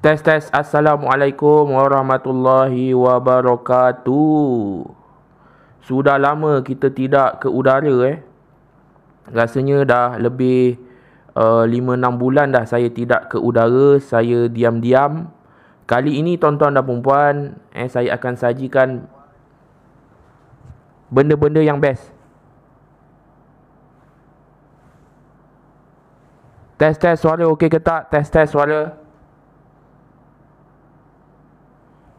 Tes. Assalamualaikum warahmatullahi wabarakatuh. Sudah lama kita tidak ke udara Rasanya dah lebih 5-6 bulan dah saya tidak ke udara. Saya diam-diam. Kali ini tuan-tuan dan puan-puan, saya akan sajikan benda-benda yang best. Tes suara okey ke tak? Tes suara.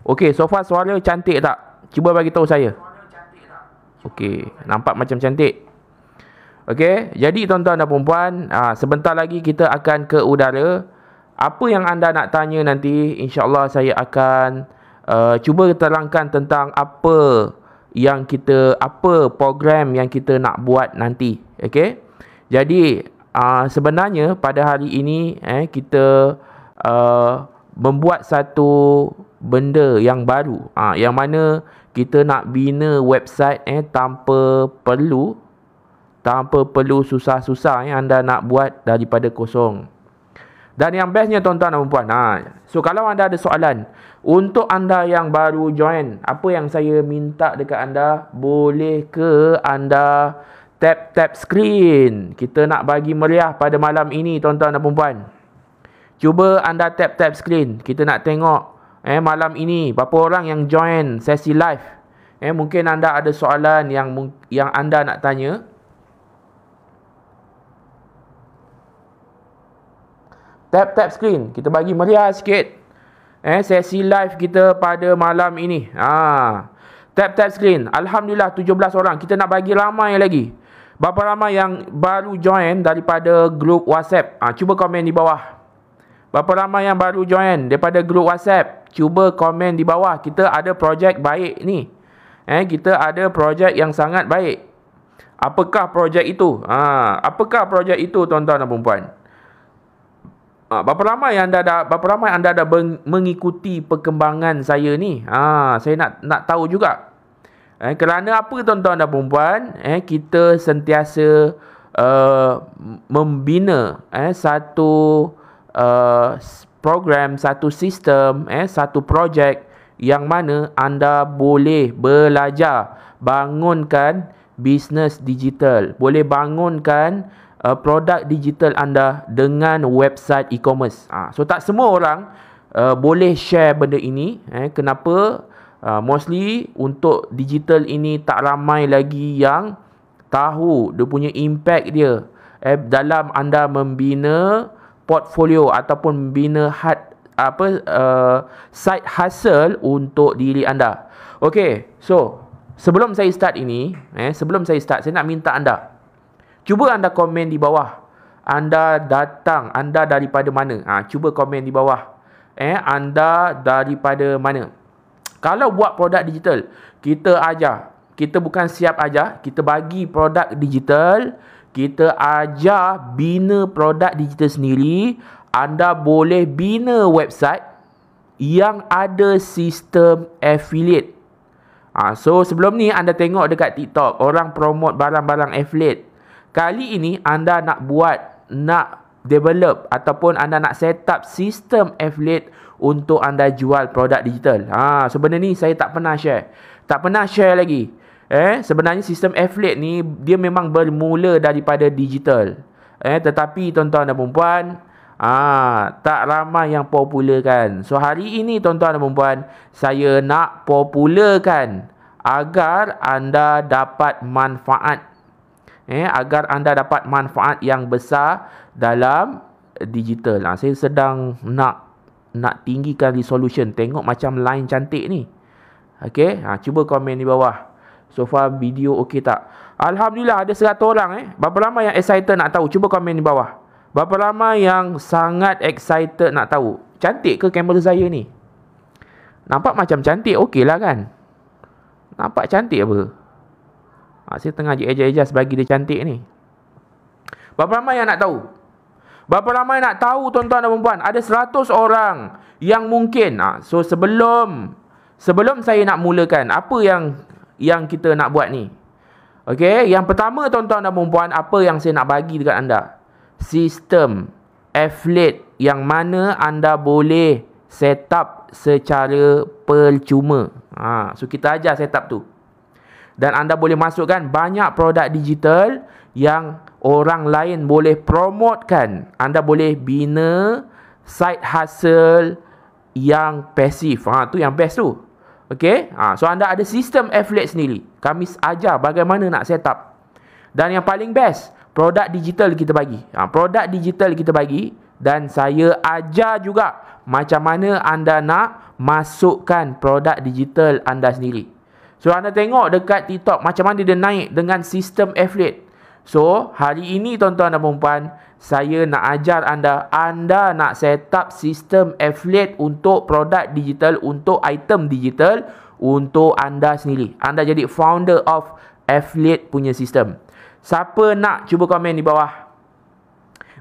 Okey, so far suara cantik tak? Cuba bagi tahu saya. Okey, nampak macam cantik. Okey, jadi tuan-tuan dan puan-puan, sebentar lagi kita akan ke udara. Apa yang anda nak tanya nanti, insya-Allah saya akan cuba terangkan tentang apa program yang kita nak buat nanti. Okey. Jadi, sebenarnya pada hari ini kita membuat satu benda yang baru, yang mana kita nak bina website tanpa perlu susah-susah anda nak buat daripada kosong. Dan yang bestnya tuan-tuan dan puan, so kalau anda ada soalan, untuk anda yang baru join, apa yang saya minta dekat anda, boleh ke anda tap screen. Kita nak bagi meriah pada malam ini tuan-tuan dan puan. Cuba anda tap screen. Kita nak tengok malam ini berapa orang yang join sesi live. Mungkin anda ada soalan yang anda nak tanya. Tap screen. Kita bagi meriah sikit sesi live kita pada malam ini. Tap screen. Alhamdulillah 17 orang. Kita nak bagi ramai lagi. Berapa ramai yang baru join daripada grup WhatsApp? Cuba komen di bawah. Berapa ramai yang baru join daripada grup WhatsApp? Cuba komen di bawah. Kita ada projek baik ni. Kita ada projek yang sangat baik. Apakah projek itu? Apakah projek itu tuan-tuan dan puan-puan? Berapa ramai anda dah mengikuti perkembangan saya ni? Saya nak tahu juga. Kerana apa tuan-tuan dan puan-puan? Kita sentiasa membina satu program, satu sistem, satu projek yang mana anda boleh belajar bangunkan bisnes digital, boleh bangunkan produk digital anda dengan website e-commerce. So tak semua orang boleh share benda ini. Kenapa? Mostly untuk digital ini tak ramai lagi yang tahu dia punya impact dia dalam anda membina portfolio ataupun membina side hustle untuk diri anda. Okey, so sebelum saya start, saya nak minta anda, cuba anda komen di bawah. Anda daripada mana? Cuba komen di bawah. Anda daripada mana? Kalau buat produk digital, kita ajar. Kita bukan siap ajar, kita bagi produk digital. Kita ajar bina produk digital sendiri. Anda boleh bina website yang ada sistem affiliate. So sebelum ni anda tengok dekat TikTok, orang promote barang-barang affiliate. Kali ini anda nak develop ataupun anda nak set up sistem affiliate untuk anda jual produk digital. So benda ni saya tak pernah share. Tak pernah share lagi. Sebenarnya sistem affiliate ni dia memang bermula daripada digital. Tetapi tuan-tuan dan puan-puan, tak ramai yang popularkan. So hari ini tuan-tuan dan puan-puan, saya nak popularkan agar anda dapat manfaat. Agar anda dapat manfaat yang besar dalam digital. Saya sedang nak tinggikan resolution. Tengok macam line cantik ni. Okey, cuba komen di bawah. So far video okey tak? Alhamdulillah ada 100 orang. Berapa ramai yang excited nak tahu? Cuba komen di bawah. Berapa ramai yang sangat excited nak tahu? Cantik ke kamera saya ni? Nampak macam cantik, okey lah kan? Nampak cantik apa? Saya tengah adjust bagi dia cantik ni. Berapa ramai yang nak tahu? Berapa ramai nak tahu tuan-tuan dan puan-puan? Ada 100 orang yang mungkin. So sebelum saya nak mulakan, apa yang kita nak buat ni? Okey, yang pertama tuan-tuan dan puan-puan, apa yang saya nak bagi dekat anda? Sistem affiliate yang mana anda boleh setup secara percuma. So kita ajar setup tu. Dan anda boleh masukkan banyak produk digital yang orang lain boleh promotekan. Anda boleh bina side hustle yang pasif. Tu yang best tu. Okay. So anda ada sistem affiliate sendiri. Kami ajar bagaimana nak setup. Dan yang paling best, produk digital kita bagi. Produk digital kita bagi. Dan saya ajar juga macam mana anda nak masukkan produk digital anda sendiri. So anda tengok dekat TikTok macam mana dia naik dengan sistem affiliate. So hari ini tuan-tuan dan puan-puan, saya nak ajar anda nak set up sistem affiliate untuk produk digital, untuk item digital untuk anda sendiri. Anda jadi founder of affiliate punya sistem. Siapa nak, cuba komen di bawah.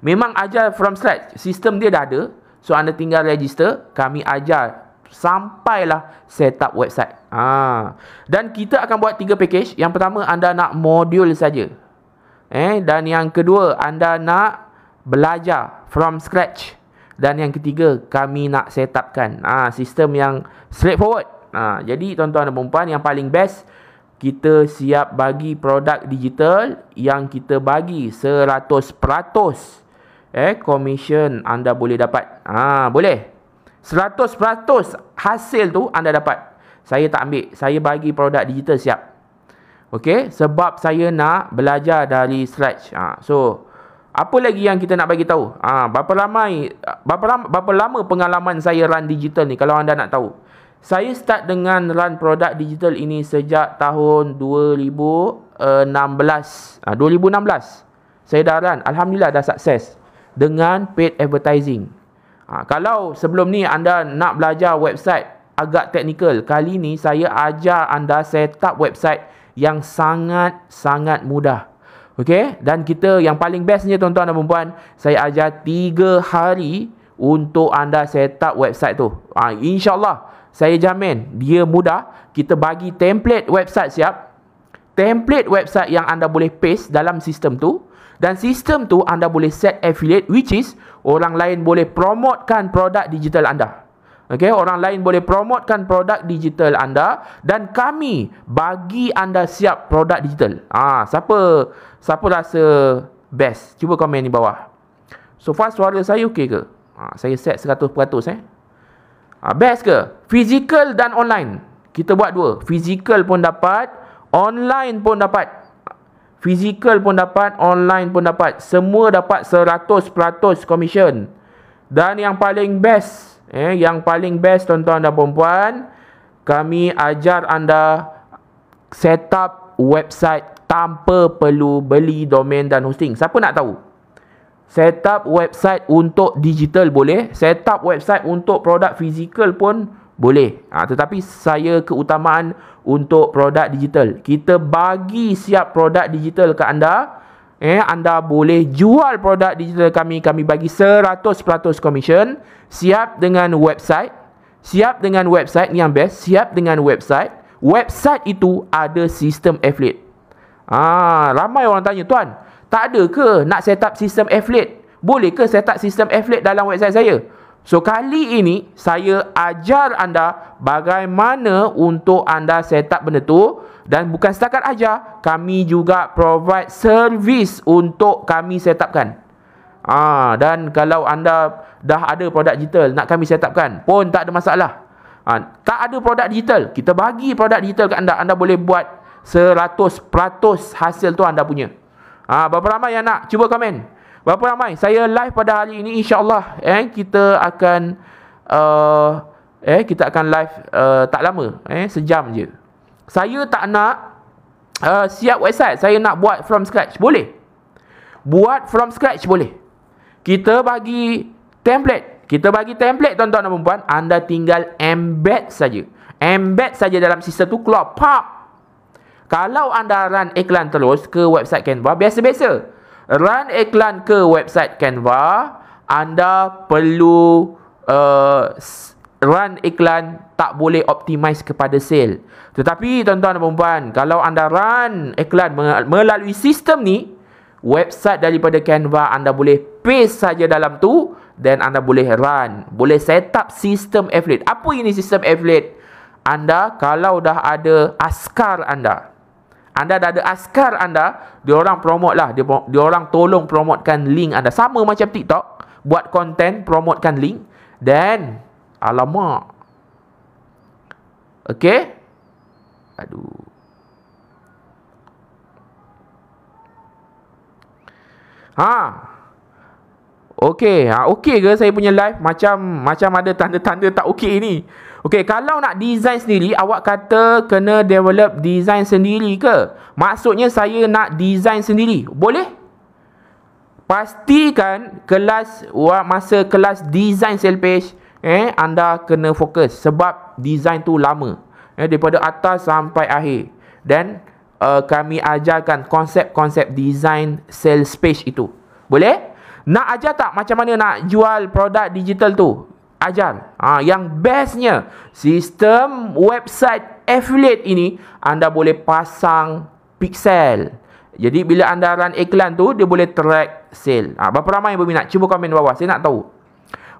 Memang ajar from scratch. Sistem dia dah ada. So anda tinggal register. Kami ajar sampailah set up website. Dan kita akan buat 3 package. Yang pertama, anda nak modul saja. Dan yang kedua, anda nak belajar from scratch. Dan yang ketiga, kami nak set upkan sistem yang straightforward. Jadi tuan-tuan dan puan-puan, yang paling best, kita siap bagi produk digital yang kita bagi 100% commission anda boleh dapat. Boleh 100% hasil tu anda dapat. Saya tak ambil, saya bagi produk digital siap. Okey, sebab saya nak belajar dari scratch. So apa lagi yang kita nak bagi tahu? Berapa lama pengalaman saya run digital ni, kalau anda nak tahu. Saya start dengan run produk digital ini sejak tahun 2016. Saya dah run, alhamdulillah dah sukses dengan paid advertising. Kalau sebelum ni anda nak belajar website agak teknikal, kali ni saya ajar anda set up website yang sangat-sangat mudah. Okey, dan kita yang paling bestnya tuan-tuan dan puan-puan, saya ajar 3 hari untuk anda set up website tu. InsyaAllah saya jamin dia mudah. Kita bagi template website siap. Template website yang anda boleh paste dalam sistem tu. Dan sistem tu anda boleh set affiliate, which is orang lain boleh promotekan produk digital anda. Okay, orang lain boleh promotekan produk digital anda dan kami bagi anda siap produk digital. Siapa rasa best? Cuba komen di bawah. So far suara saya okey ke? Saya set 100%. Best ke? Physical dan online. Kita buat 2. Physical pun dapat, online pun dapat. Physical pun dapat, online pun dapat. Semua dapat 100% commission. Dan yang paling best, tuan-tuan dan puan-puan, kami ajar anda set up website tanpa perlu beli domain dan hosting. Siapa nak tahu? Set up website untuk digital boleh, set up website untuk produk fizikal pun boleh. Tetapi saya keutamaan untuk produk digital. Kita bagi siap produk digital ke anda. Anda boleh jual produk digital kami. Kami bagi 100% commission. Siap dengan website. Siap dengan website. Ni yang best. Siap dengan website. Website itu ada sistem affiliate. Ramai orang tanya, tuan, tak ada ke nak set up sistem affiliate? Boleh ke set up sistem affiliate dalam website saya? So kali ini saya ajar anda bagaimana untuk anda set up benda tu. Dan bukan setakat ajar, kami juga provide servis untuk kami set upkan. Dan kalau anda dah ada produk digital nak kami set upkan pun tak ada masalah. Tak ada produk digital, kita bagi produk digital ke anda. Anda boleh buat 100% hasil tu anda punya. Berapa ramai yang nak? Cuba komen. Berapa ramai? Saya live pada hari ini, insyaAllah kita akan live tak lama, sejam je. Saya tak nak siap website, saya nak buat from scratch. Boleh. Buat from scratch boleh. Kita bagi template. Tuan-tuan dan puan-puan. Anda tinggal embed saja. Embed saja dalam sistem tu, keluar pop. Kalau anda run iklan terus ke website Canva, biasa-biasa. Run iklan ke website Canva, anda perlu run iklan, tak boleh optimize kepada sale. Tetapi tuan-tuan dan puan-puan, kalau anda run iklan melalui sistem ni, website daripada Canva anda boleh paste saja dalam tu then anda boleh run, boleh set up sistem affiliate. Apa ini sistem affiliate? Anda kalau dah ada askar anda dah ada askar anda, dia orang promote lah, dia orang tolong promotekan link anda. Sama macam TikTok, buat konten, promotekan link, dan alamak, okey, aduh, okey, okey ke saya punya live? Macam ada tanda-tanda tak okey ni. Okey, kalau nak design sendiri, awak kata kena develop design sendiri ke? Maksudnya saya nak design sendiri. Boleh? Pastikan masa kelas design sale page, anda kena fokus sebab design tu lama. Daripada atas sampai akhir. Dan kami ajarkan konsep-konsep design sales page itu. Boleh? Nak ajar tak macam mana nak jual produk digital tu? Ajar. Yang bestnya, sistem website affiliate ini anda boleh pasang pixel. Jadi bila anda run iklan tu, dia boleh track sale. Berapa ramai yang berminat? Cuba komen bawah, saya nak tahu.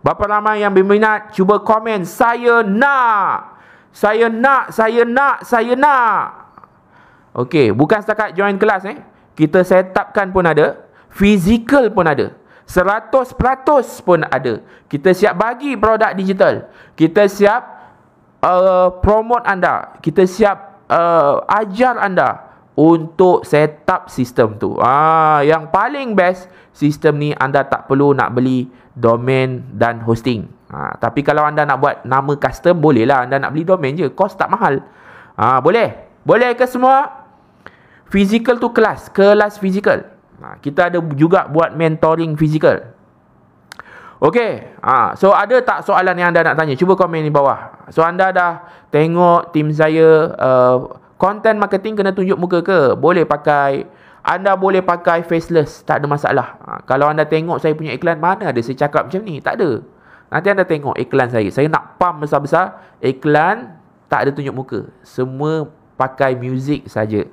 Berapa ramai yang berminat? Cuba komen, saya nak. Saya nak. Okey, bukan setakat join kelas kita set upkan pun ada, fizikal pun ada. 100% pun ada. Kita siap bagi produk digital. Kita siap promote anda. Kita siap ajar anda untuk set up sistem tu. Yang paling best, sistem ni anda tak perlu nak beli domain dan hosting. Tapi kalau anda nak buat nama custom, boleh lah. Anda nak beli domain je, kos tak mahal. Boleh? Boleh ke semua? Physical tu kelas fizikal. Kita ada juga buat mentoring fizikal. Okey, so ada tak soalan yang anda nak tanya? Cuba komen di bawah. So anda dah tengok tim saya, content marketing kena tunjuk muka ke? Boleh pakai. Anda boleh pakai faceless, tak ada masalah. Kalau anda tengok saya punya iklan, mana ada saya cakap macam ni? Tak ada. Nanti anda tengok iklan saya nak pump besar-besar, iklan tak ada tunjuk muka, semua pakai muzik saja.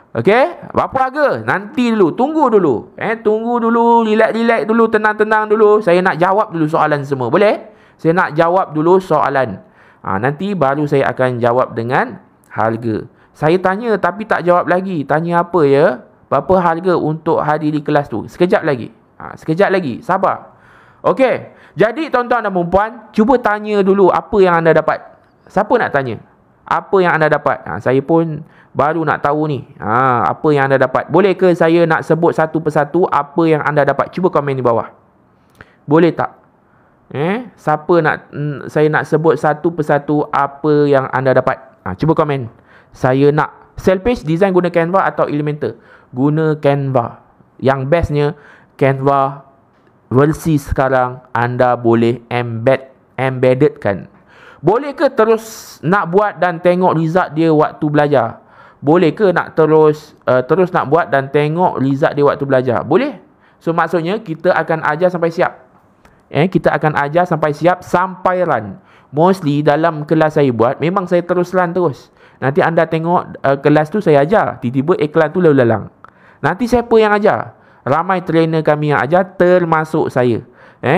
Okey, berapa harga? Nanti dulu, tunggu dulu. Tunggu dulu, relax dulu, tenang dulu. Saya nak jawab dulu soalan semua. Boleh? Saya nak jawab dulu soalan. Nanti baru saya akan jawab dengan harga. Saya tanya tapi tak jawab lagi. Tanya apa ya? Berapa harga untuk hadiri kelas tu? Sekejap lagi. Sekejap lagi. Sabar. Okey. Jadi tuan-tuan dan puan-puan, cuba tanya dulu apa yang anda dapat. Siapa nak tanya? Apa yang anda dapat? Saya pun baru nak tahu ni. Apa yang anda dapat? Boleh ke saya nak sebut satu persatu apa yang anda dapat? Cuba komen di bawah. Boleh tak? Siapa nak saya nak sebut satu persatu apa yang anda dapat? Cuba komen. Saya nak sale page design guna Canva atau Elementor? Guna Canva. Yang bestnya Canva versi sekarang anda boleh embeddedkan. Boleh ke terus nak buat dan tengok result dia waktu belajar? Boleh ke nak terus nak buat dan tengok result dia waktu belajar? Boleh. So maksudnya kita akan ajar sampai siap. Kita akan ajar sampai siap, sampai run. Mostly dalam kelas saya buat, memang saya terus run terus. Nanti anda tengok kelas tu saya ajar, tiba-tiba iklan tu lalu lalang. Nanti siapa yang ajar? Ramai trainer kami yang ajar, termasuk saya.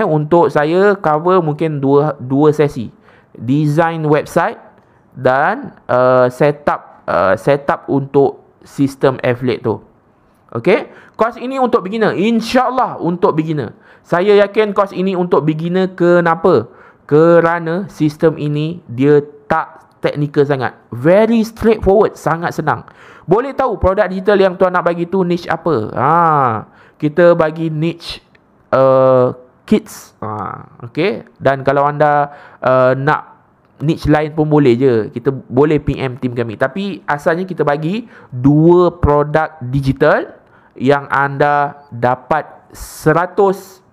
Untuk saya cover mungkin dua sesi. Design website dan setup untuk sistem affiliate tu. Okey, kos ini untuk beginner. InsyaAllah untuk beginner. Saya yakin kos ini untuk beginner. Kenapa? Kerana sistem ini dia tak teknikal sangat. Very straightforward, sangat senang. Boleh tahu produk digital yang tuan nak bagi tu niche apa? Kita bagi niche kids. Okey, dan kalau anda nak niche lain pun boleh je. Kita boleh PM tim kami. Tapi asalnya kita bagi 2 produk digital yang anda dapat 100%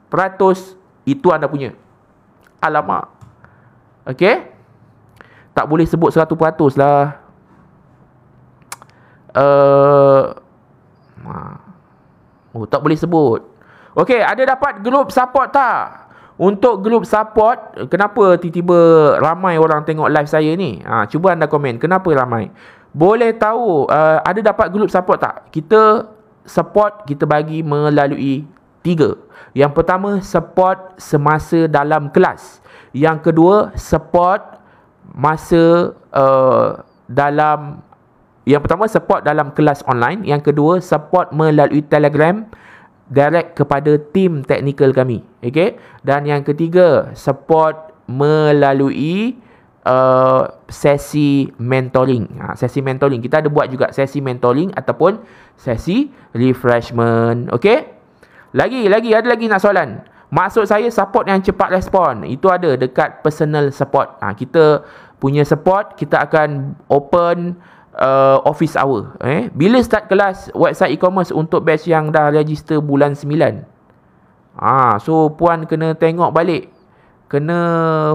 itu anda punya. Alamak. Okey? Tak boleh sebut 100% lah. Tak boleh sebut. Okey, ada dapat group support tak? Untuk group support, kenapa tiba-tiba ramai orang tengok live saya ni? Cuba anda komen, kenapa ramai? Boleh tahu ada dapat group support tak? Kita support, kita bagi melalui 3. Yang pertama, support semasa dalam kelas. Yang kedua, support masa yang pertama, support dalam kelas online. Yang kedua, support melalui Telegram direct kepada tim teknikal kami. Okay? Dan yang ketiga, support melalui sesi mentoring. Sesi mentoring. Kita ada buat juga sesi mentoring ataupun sesi refreshment. Okay? Ada lagi nak soalan. Maksud saya support yang cepat respon. Itu ada dekat personal support. Kita punya support, kita akan open office hour. Bila start kelas website e-commerce untuk batch yang dah register bulan 9. So puan kena tengok balik, kena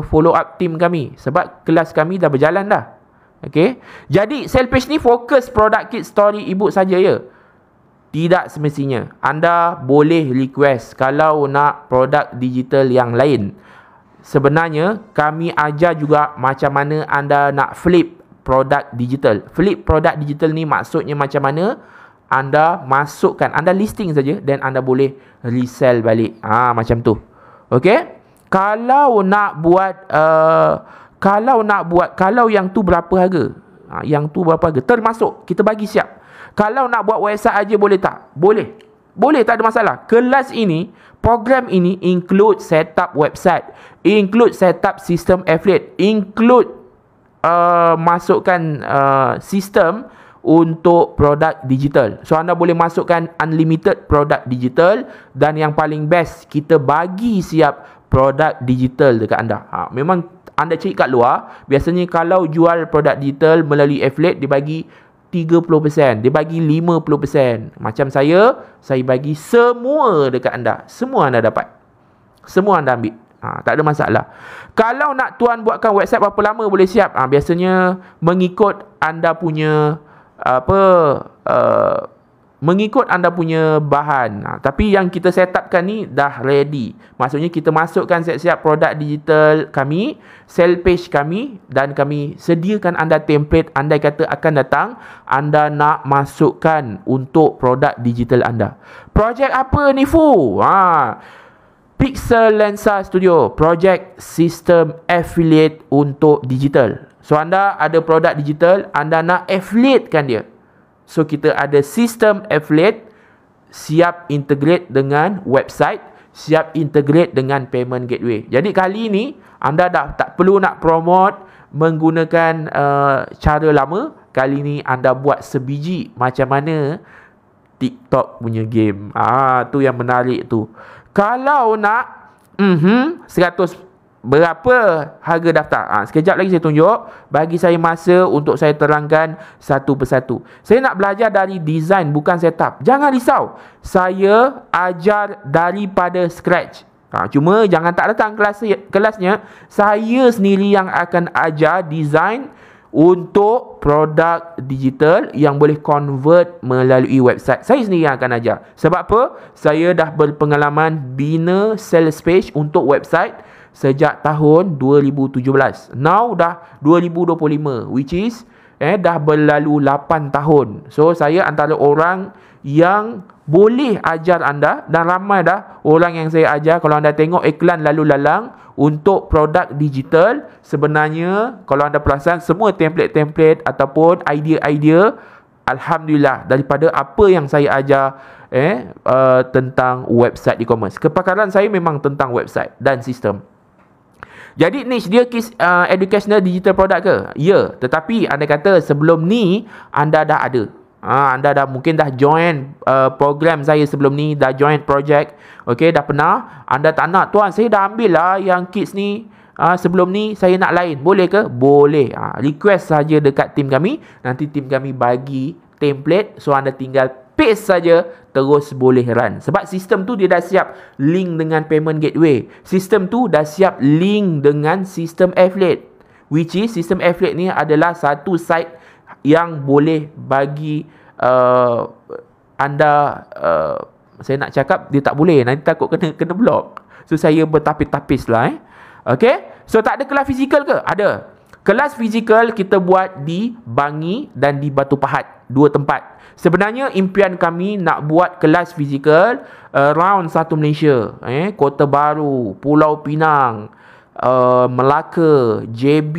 follow up team kami sebab kelas kami dah berjalan dah. Okay? Jadi sale page ni fokus product kit story ebook saja ya. Tidak semestinya. Anda boleh request kalau nak produk digital yang lain. Sebenarnya kami ajar juga macam mana anda nak flip produk digital. Flip produk digital ni maksudnya macam mana? Anda masukkan, anda listing saja dan anda boleh resell balik. Macam tu. Okay? Kalau yang tu berapa harga? Yang tu berapa harga? Termasuk kita bagi siap. Kalau nak buat website aja boleh tak? Boleh. Boleh, tak ada masalah. Kelas ini, program ini include setup website, include setup sistem affiliate, include masukkan sistem untuk produk digital. So anda boleh masukkan unlimited produk digital dan yang paling best, kita bagi siap produk digital dekat anda. Memang anda cari kat luar, biasanya kalau jual produk digital melalui affiliate, dia bagi 30%, dia bagi 50%. Macam saya bagi semua dekat anda. Semua anda dapat. Semua anda ambil. Tak ada masalah. Kalau nak tuan buatkan website berapa lama boleh siap? Biasanya mengikut anda punya mengikut anda punya bahan. Tapi yang kita set upkan ni dah ready. Maksudnya kita masukkan siap-siap produk digital kami, sale page kami, dan kami sediakan anda template. Andai kata akan datang, anda nak masukkan untuk produk digital anda. Projek apa ni Fu? Pixel Lensa Studio, projek sistem affiliate untuk digital. So anda ada produk digital, anda nak affiliatekan dia. So kita ada sistem affiliate, siap integrate dengan website, siap integrate dengan payment gateway. Jadi kali ni anda dah tak perlu nak promote menggunakan cara lama. Kali ni anda buat sebiji macam mana TikTok punya game. Tu yang menarik tu. Kalau nak 100 berapa harga daftar? Sekejap lagi saya tunjuk. Bagi saya masa untuk saya terangkan satu persatu. Saya nak belajar dari design, bukan setup. Jangan risau, saya ajar daripada scratch. Cuma jangan tak datang kelasnya. Saya sendiri yang akan ajar design untuk produk digital yang boleh convert melalui website. Saya sendiri yang akan ajar. Sebab apa? Saya dah berpengalaman bina sales page untuk website sejak tahun 2017. Now dah 2025, which is dah berlalu 8 tahun. So saya antara orang yang boleh ajar anda, dan ramai dah orang yang saya ajar. Kalau anda tengok iklan lalu lalang untuk produk digital, sebenarnya kalau anda perasan semua template-template ataupun idea-idea, alhamdulillah, daripada apa yang saya ajar tentang website e-commerce. Kepakaran saya memang tentang website dan sistem. Jadi niche dia educational digital product ke? Ya, tetapi anda kata sebelum ni anda dah ada. Anda dah mungkin dah join program saya sebelum ni, dah join project. Okey, dah pernah. Anda tak nak, tuan saya dah ambil lah yang kids ni. Sebelum ni saya nak lain. Boleh ke? Boleh. Request saja dekat tim kami. Nanti tim kami bagi template. So anda tinggal paste saja, terus boleh run. Sebab sistem tu dia dah siap link dengan payment gateway. Sistem tu dah siap link dengan sistem affiliate. Which is sistem affiliate ni adalah satu site yang boleh bagi anda saya nak cakap dia tak boleh, nanti takut kena block. So saya bertapis-tapis lah Okay. So tak ada kelas fizikal ke? Ada. Kelas fizikal kita buat di Bangi dan di Batu Pahat, 2 tempat. Sebenarnya impian kami nak buat kelas fizikal around satu Malaysia, Kota Baru, Pulau Pinang, Melaka, JB,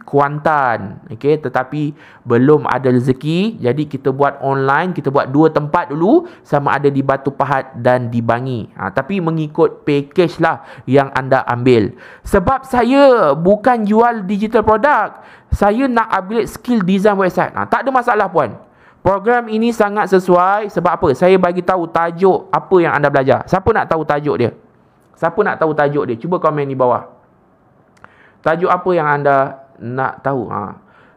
Kuantan, tetapi belum ada rezeki. Jadi kita buat online, kita buat 2 tempat dulu, sama ada di Batu Pahat dan di Bangi. Tapi mengikut package lah yang anda ambil. Sebab saya bukan jual digital product, saya nak upgrade skill design website. Tak ada masalah puan. Program ini sangat sesuai. Sebab apa? Saya bagi tahu tajuk apa yang anda belajar. Siapa nak tahu tajuk dia? Siapa nak tahu tajuk dia? Cuba komen di bawah. Tajuk apa yang anda nak tahu?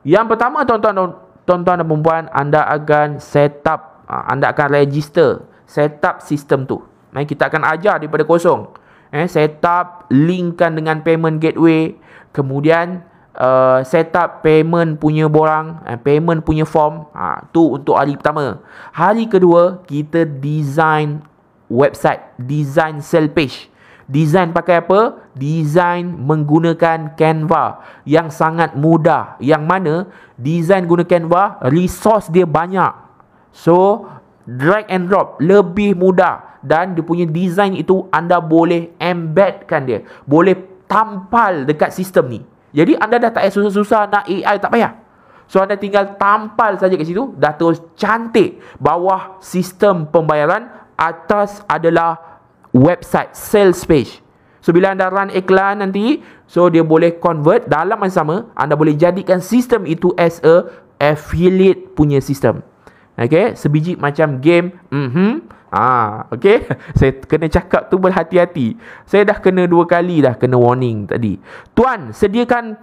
Yang pertama, tuan-tuan dan perempuan, anda akan set up, anda akan register, set up sistem tu. Kita akan ajar daripada kosong. Set up, linkkan dengan payment gateway. Kemudian set up payment punya borang, payment punya form. Tu untuk hari pertama. Hari kedua, kita design website, design sale page. Design pakai apa? Design menggunakan Canva yang sangat mudah. Yang mana design guna Canva, resource dia banyak. So drag and drop, lebih mudah. Dan dia punya design itu anda boleh embedkan dia, boleh tampal dekat sistem ni. Jadi anda dah tak payah susah-susah nak AI, tak payah. So anda tinggal tampal saja kat situ, dah terus cantik. Bawah sistem pembayaran, atas adalah website sales page. So bila anda run iklan nanti, so dia boleh convert. Dalam masa sama, anda boleh jadikan sistem itu as a affiliate punya sistem. Sebiji macam game. Saya kena cakap tu berhati-hati. Saya dah kena 2 kali dah kena warning tadi. Tuan, sediakan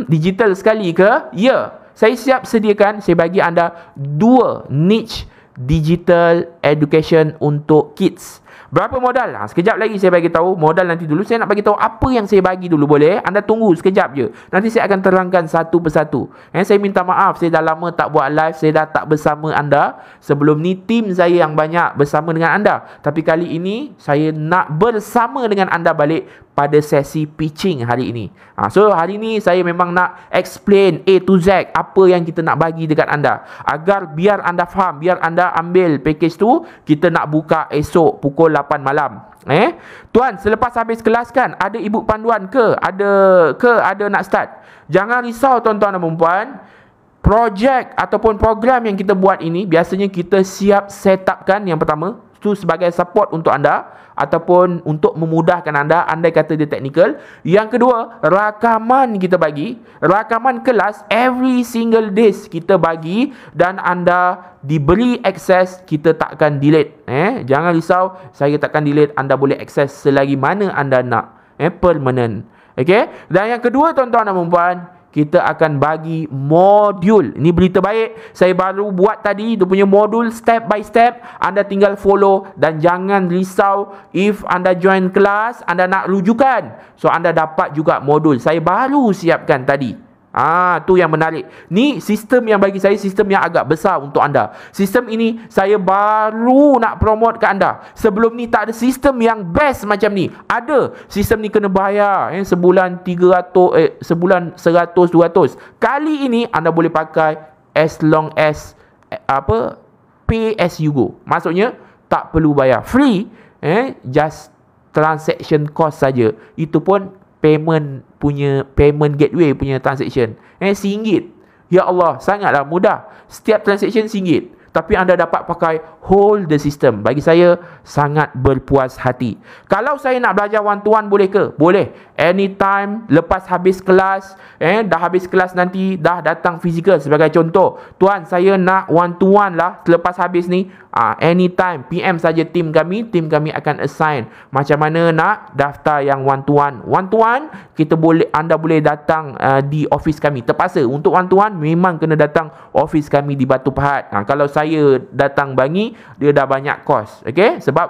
digital sekali ke? Ya, saya siap sediakan. Saya bagi anda 2 niche digital education untuk kids. Berapa modal? Sekejap lagi saya bagi tahu modal nanti dulu. Saya nak bagi tahu apa yang saya bagi dulu, boleh? Anda tunggu sekejap je. Nanti saya akan terangkan satu persatu. Saya minta maaf, saya dah lama tak buat live, saya dah tak bersama anda. Sebelum ni tim saya yang banyak bersama dengan anda. Tapi kali ini saya nak bersama dengan anda balik pada sesi pitching hari ini. So hari ini saya memang nak explain A to Z apa yang kita nak bagi dekat anda, agar biar anda faham, biar anda ambil package tu. Kita nak buka esok pukul 8 malam. Tuan, selepas habis kelas kan ada ibu panduan ke? Ada nak start? Jangan risau tuan-tuan dan perempuan. Projek ataupun program yang kita buat ini biasanya kita siap set upkan. Yang pertama itu sebagai support untuk anda ataupun untuk memudahkan anda, andai kata dia teknikal. Yang kedua, rakaman kita bagi, rakaman kelas every single days kita bagi, dan anda diberi akses, kita takkan delete. Jangan risau, saya takkan delete, anda boleh akses selagi mana anda nak, permanent. Dan yang kedua tuan-tuan dan perempuan, kita akan bagi modul. Ini berita baik, saya baru buat tadi dia punya modul step by step. Anda tinggal follow. Dan jangan risau, if anda join kelas, anda nak rujukan, so anda dapat juga modul saya baru siapkan tadi. Tu yang menarik. Ni sistem yang bagi saya, sistem yang agak besar untuk anda. Sistem ini saya baru nak promote ke anda. Sebelum ni tak ada sistem yang best macam ni. Ada sistem ni kena bayar, sebulan 300, sebulan 100, 200. Kali ini anda boleh pakai as long as pay as you go. Maksudnya tak perlu bayar, free. Just transaction cost saja. Itu pun payment gateway punya transaction RM1. Ya Allah, sangatlah mudah. Setiap transaction RM1. Tapi anda dapat pakai whole the system. Bagi saya sangat berpuas hati. Kalau saya nak belajar one to one, boleh ke? Boleh. Anytime lepas habis kelas, dah habis kelas nanti dah datang fizikal. Sebagai contoh, tuan saya nak one to one lah selepas habis ni. Anytime PM saja tim kami akan assign macam mana nak daftar yang one to one. One to one anda boleh datang di office kami. Terpaksa untuk one to one memang kena datang office kami di Batu Pahat. Kalau saya datang Bangi, dia dah banyak kos. Sebab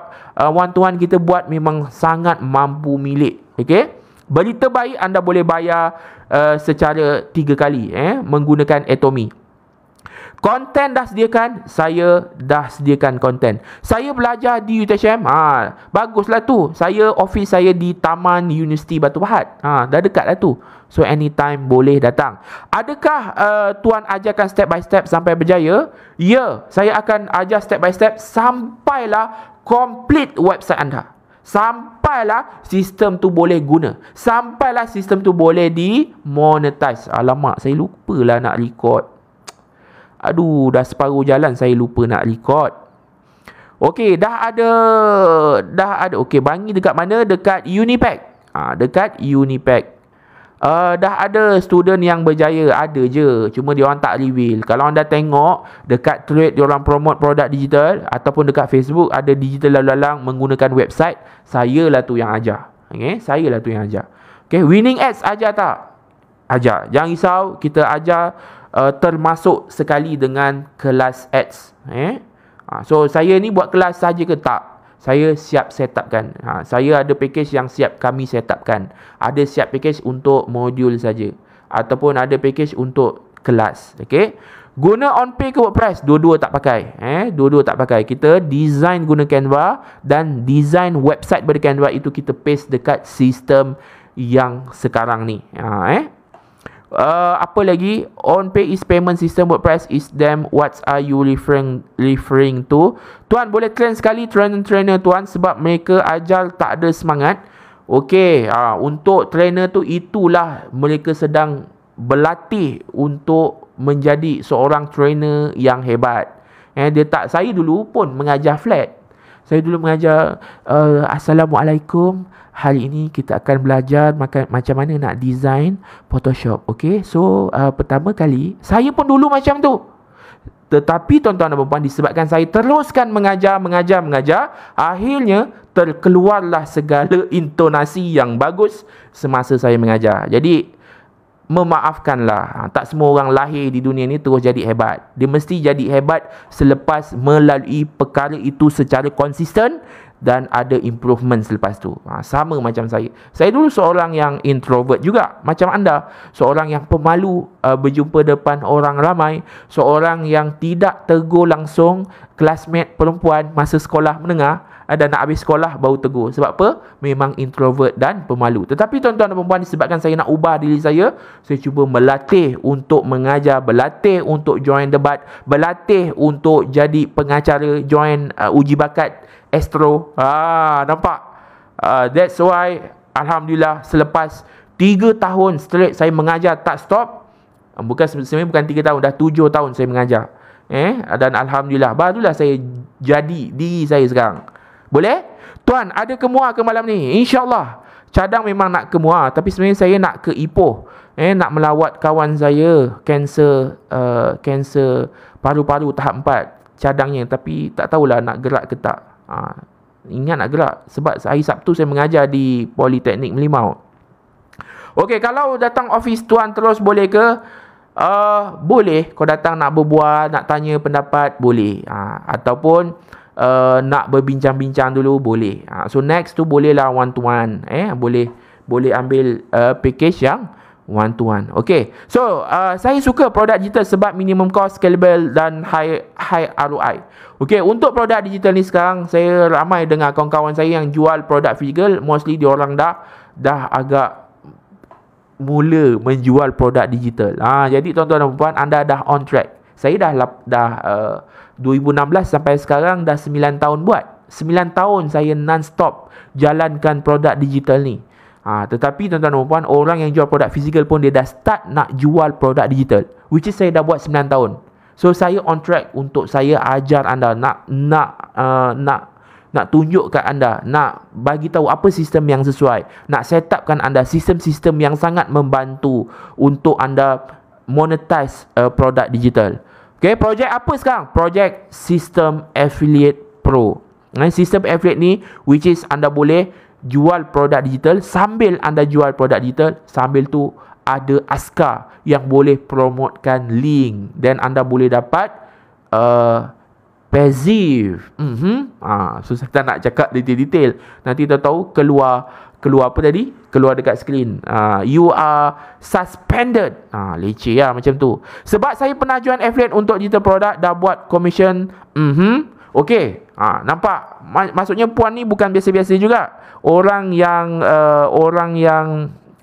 one to one kita buat memang sangat mampu milik. Berita baik, anda boleh bayar secara 3 kali menggunakan Atomy. Konten dah sediakan, saya dah sediakan konten. Saya belajar di UTHM, baguslah tu. Office saya di Taman Universiti Batu Pahat. Dah dekat lah tu. So anytime boleh datang. Adakah tuan ajarkan step by step sampai berjaya? Ya, saya akan ajar step by step sampailah complete website anda. Sampailah sistem tu boleh guna. Sampailah sistem tu boleh di-monetize. Alamak, saya lupalah nak record. Aduh, dah separuh jalan saya lupa nak record. Okey, dah ada. Okey, bangi dekat mana? Dekat Unipack. Dekat Unipack. Dah ada student yang berjaya, ada je. Cuma dia orang tak reveal. Kalau anda tengok dekat Trade, dia orang promote produk digital, ataupun dekat Facebook ada digital lalu-lalang menggunakan website, saya lah tu yang ajar. Okey, saya lah tu yang ajar. Okey, winning ads ajar tak? Ajar. Jangan risau, kita ajar termasuk sekali dengan kelas ads. So saya ni buat kelas saja ke? Tak. Saya siap set upkan. Saya ada package yang siap kami set upkan. Ada siap package untuk modul saja, ataupun ada package untuk kelas. Okey. Guna OnPay ke WordPress, dua-dua tak pakai. Dua-dua tak pakai. Kita design guna Canva, dan design website pada Canva itu kita paste dekat sistem yang sekarang ni. Apa lagi? OnPay is payment system, WordPress is them. What are you referring to? Tuan boleh train sekali trainer tuan, sebab mereka ajar tak ada semangat. Okey, untuk trainer tu, itulah mereka sedang berlatih untuk menjadi seorang trainer yang hebat. Dia tak, saya dulu pun mengajar flat. Saya dulu mengajar Assalamualaikum. Hari ini kita akan belajar macam mana nak design Photoshop. Okey, so pertama kali saya pun dulu macam tu. Tetapi tuan-tuan dan puan-puan, disebabkan saya teruskan mengajar, akhirnya terkeluarlah segala intonasi yang bagus semasa saya mengajar. Jadi memaafkanlah, tak semua orang lahir di dunia ni terus jadi hebat. Dia mesti jadi hebat selepas melalui perkara itu secara konsisten dan ada improvement selepas tu. Sama macam saya. Saya dulu seorang yang introvert juga, macam anda. Seorang yang pemalu berjumpa depan orang ramai. Seorang yang tidak tegur langsung classmate perempuan masa sekolah menengah, dan nak habis sekolah baru tegur. Sebab apa? Memang introvert dan pemalu. Tetapi tuan-tuan dan perempuan, disebabkan saya nak ubah diri saya cuba melatih untuk mengajar, berlatih untuk join debat, berlatih untuk jadi pengacara, join uji bakat Astro. Nampak? That's why alhamdulillah selepas 3 tahun straight saya mengajar tak stop. Sebenarnya bukan 3 tahun, dah 7 tahun saya mengajar. Dan alhamdulillah barulah saya jadi diri saya sekarang. Boleh? Tuan, ada ke Muar ke malam ni? InsyaAllah. Cadang memang nak ke Muar, tapi sebenarnya saya nak ke Ipoh. Nak melawat kawan saya kanser paru-paru tahap 4 cadangnya, tapi tak tahulah nak gerak ke tak. Ingat nak gerak, sebab hari Sabtu saya mengajar di Politeknik Melimau. Okey, kalau datang office tuan terus boleh ke? Boleh. Kau datang nak berbual, nak tanya pendapat, boleh. Ataupun nak berbincang-bincang dulu, boleh. So next tu bolehlah one to one. Boleh ambil package yang one to one. Okay, so saya suka produk digital sebab minimum cost, scalable dan high ROI. Okay, untuk produk digital ni sekarang saya ramai dengar kawan-kawan saya yang jual produk physical, mostly diorang dah agak mula menjual produk digital. Jadi tuan-tuan dan puan, anda dah on track. Saya dah 2016 sampai sekarang dah 9 tahun buat. 9 tahun saya non-stop jalankan produk digital ni. Tetapi tuan-tuan dan puan, orang yang jual produk fizikal pun dia dah start nak jual produk digital, which is saya dah buat 9 tahun. So saya on track untuk saya ajar anda, nak tunjuk kat anda, nak bagi tahu apa sistem yang sesuai, nak set upkan anda sistem-sistem yang sangat membantu untuk anda monetize produk digital. Okay, projek apa sekarang? Projek Sistem Affiliate Pro. Sistem affiliate ni, which is anda boleh jual produk digital, sambil anda jual produk digital, sambil tu ada askar yang boleh promotekan link, dan anda boleh dapat passive. Susah tak nak cakap detail-detail, nanti tahu keluar keluar apa tadi? Keluar dekat skrin. You are suspended. Leceh lah macam tu. Sebab saya pernah join affiliate untuk digital product, dah buat commission. Okey. Nampak? Maksudnya puan ni bukan biasa-biasa juga. Orang yang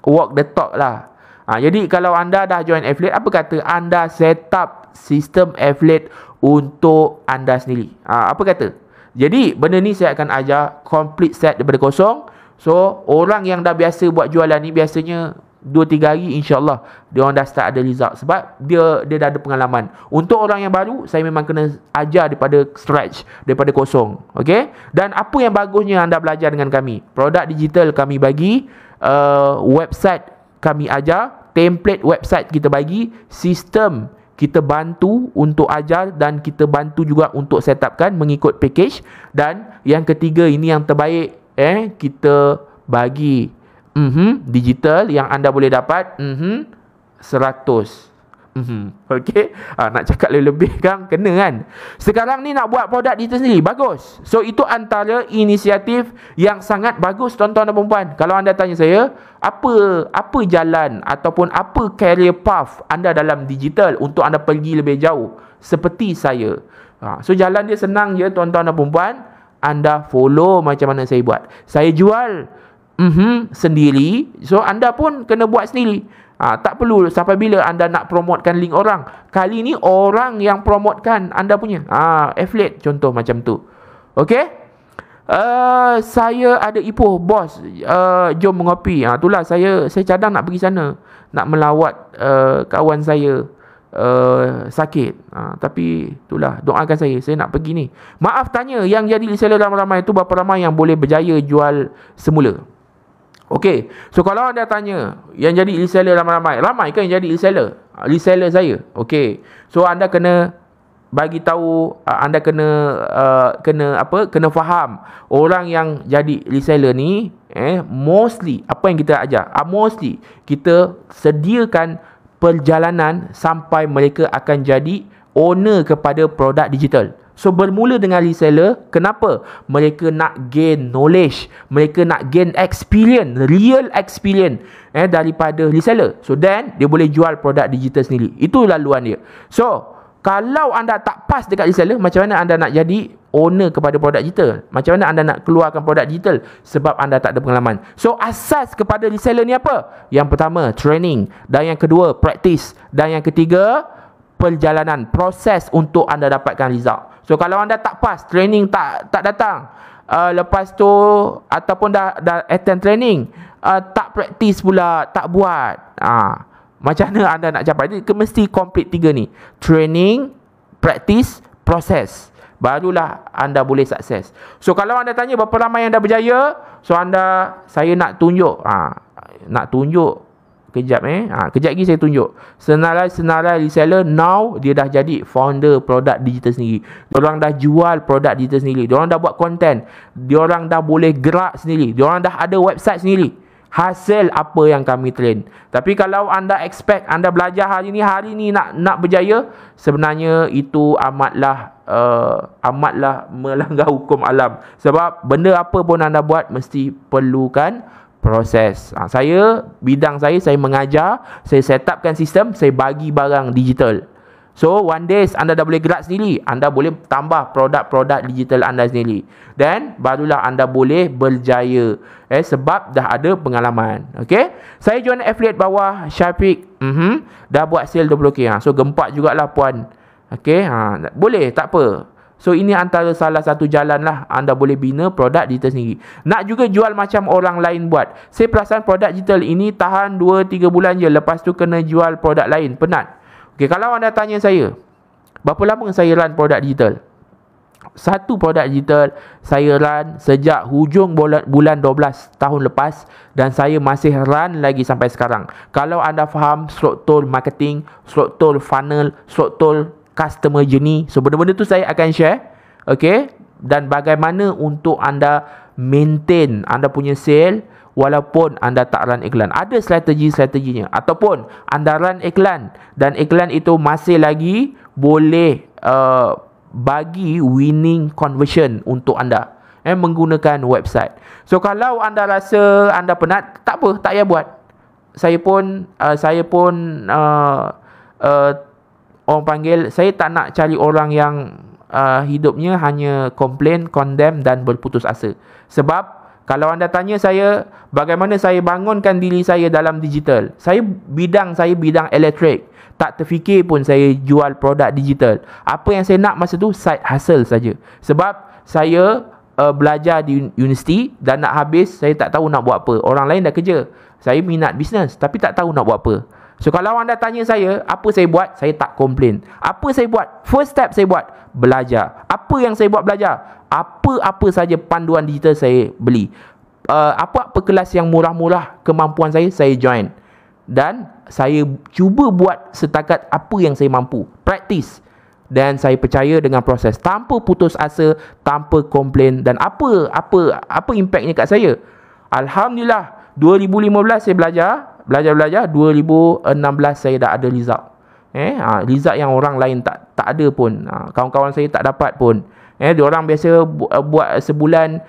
walk the talk lah. Jadi kalau anda dah join affiliate, apa kata anda set up sistem affiliate untuk anda sendiri? Apa kata? Jadi benda ni saya akan ajar complete set daripada kosong. So orang yang dah biasa buat jualan ni biasanya 2-3 hari insya-Allah dia orang dah start ada result sebab dia dah ada pengalaman. Untuk orang yang baru saya memang kena ajar daripada scratch, daripada kosong. Okey? Dan apa yang bagusnya anda belajar dengan kami? Produk digital kami bagi, website kami ajar, template website kita bagi, sistem kita bantu untuk ajar dan kita bantu juga untuk set upkan mengikut package. Dan yang ketiga ini yang terbaik, kita bagi digital yang anda boleh dapat 100. Okey. Nak cakap lebih kan kena kan. Sekarang ni nak buat produk digital sendiri, bagus. So itu antara inisiatif yang sangat bagus tuan-tuan dan puan-puan. Kalau anda tanya saya, apa jalan ataupun apa career path anda dalam digital untuk anda pergi lebih jauh seperti saya. So jalan dia senang je tuan-tuan dan puan-puan. Anda follow macam mana saya buat. Saya jual sendiri. So anda pun kena buat sendiri. Tak perlu sampai bila anda nak promotekan link orang. Kali ni orang yang promotekan anda punya. Affiliate contoh macam tu. Okey. Saya ada ipoh bos, jom mengopi. Itulah saya cadang nak pergi sana, nak melawat kawan saya sakit. Tapi itulah doakan saya nak pergi ni. Maaf tanya, yang jadi reseller ramai-ramai tu berapa ramai yang boleh berjaya jual semula? Okey. So kalau anda tanya yang jadi reseller ramai kan yang jadi reseller saya. Okey. So anda kena bagi tahu, anda kena faham orang yang jadi reseller ni mostly apa yang kita ajar, mostly kita sediakan perjalanan sampai mereka akan jadi owner kepada produk digital. So bermula dengan reseller, kenapa? Mereka nak gain knowledge, mereka nak gain experience, real experience daripada reseller. So then dia boleh jual produk digital sendiri. Itu laluan dia. So kalau anda tak pas dekat reseller, macam mana anda nak jadi owner kepada produk digital? Macam mana anda nak keluarkan produk digital? Sebab anda tak ada pengalaman. So asas kepada reseller ni apa? Yang pertama training, dan yang kedua practice, dan yang ketiga perjalanan, proses untuk anda dapatkan result. So kalau anda tak pas, training tak datang, lepas tu ataupun dah attend training, tak practice pula, tak buat, macam mana anda nak capai? Jadi mesti complete 3 ni. Training, practice, proses. Barulah anda boleh sukses. So kalau anda tanya berapa ramai yang dah berjaya, so saya nak tunjuk. Kejap kejap lagi saya tunjuk. Senarai reseller now dia dah jadi founder produk digital sendiri. Diorang dah jual produk digital sendiri. Diorang dah buat konten. Diorang dah boleh gerak sendiri. Diorang dah ada website sendiri. Hasil apa yang kami train. Tapi kalau anda expect anda belajar hari ni nak berjaya, sebenarnya itu amatlah melanggar hukum alam. Sebab benda apa pun anda buat mesti perlukan proses. Bidang saya mengajar, saya set upkan sistem, saya bagi barang digital. So one day anda dah boleh gerak sendiri, anda boleh tambah produk-produk digital anda sendiri, dan barulah anda boleh berjaya sebab dah ada pengalaman. Okay, saya join affiliate bawah Syafiq, dah buat sale 20k. So gempak jugalah puan. Okay, boleh, tak apa. So ini antara salah satu jalan lah anda boleh bina produk digital sendiri. Nak juga jual macam orang lain buat. Saya perasan produk digital ini tahan 2-3 bulan je, lepas tu kena jual produk lain, penat. Okay, kalau anda tanya saya, berapa lama saya run produk digital? Satu produk digital saya run sejak hujung bulan 12 tahun lepas, dan saya masih run lagi sampai sekarang. Kalau anda faham struktur marketing, struktur funnel, struktur customer journey, so benda-benda tu saya akan share. Okay, dan bagaimana untuk anda maintain anda punya sale walaupun anda tak run iklan. Ada strategi-strateginya. Ataupun anda run iklan dan iklan itu masih lagi boleh bagi winning conversion untuk anda. menggunakan website. So kalau anda rasa anda penat, tak apa, tak payah buat. Saya pun orang panggil, saya tak nak cari orang yang hidupnya hanya komplain, condemn dan berputus asa. Sebab kalau anda tanya saya bagaimana saya bangunkan diri saya dalam digital, bidang elektrik. Tak terfikir pun saya jual produk digital. Apa yang saya nak masa tu side hustle saja. Sebab saya belajar di universiti dan nak habis saya tak tahu nak buat apa. Orang lain dah kerja. Saya minat bisnes tapi tak tahu nak buat apa. So kalau anda tanya saya apa saya buat, saya tak komplain. Apa saya buat? First step saya buat belajar. Apa yang saya buat belajar? Apa saja panduan digital saya beli. Apa kelas yang murah-murah kemampuan saya join. Dan saya cuba buat setakat apa yang saya mampu. Practice. Dan saya percaya dengan proses tanpa putus asa, tanpa komplain. Dan apa impactnya kat saya? Alhamdulillah 2015 saya belajar 2016 saya dah ada result. Result yang orang lain tak ada pun. Kawan-kawan saya tak dapat pun. Diorang biasa buat sebulan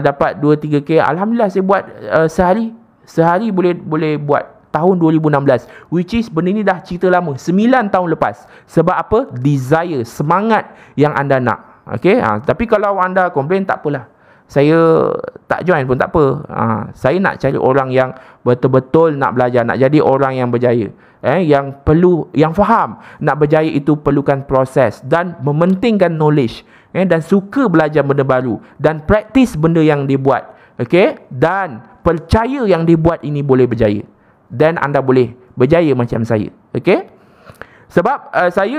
dapat 2-3K. Alhamdulillah saya buat sehari boleh buat. Tahun 2016, which is benda ni dah cerita lama, 9 tahun lepas. Sebab apa? Desire, semangat yang anda nak. Okay? Tapi kalau anda komplain, tak apalah, saya tak join pun tak apa. Saya nak cari orang yang betul-betul nak belajar, nak jadi orang yang berjaya, yang faham. Nak berjaya itu perlukan proses dan mementingkan knowledge, dan suka belajar benda baru dan praktis benda yang dia buat. Okay? Dan percaya yang dia buat ini boleh berjaya. Dan anda boleh berjaya macam saya. Okay? Sebab saya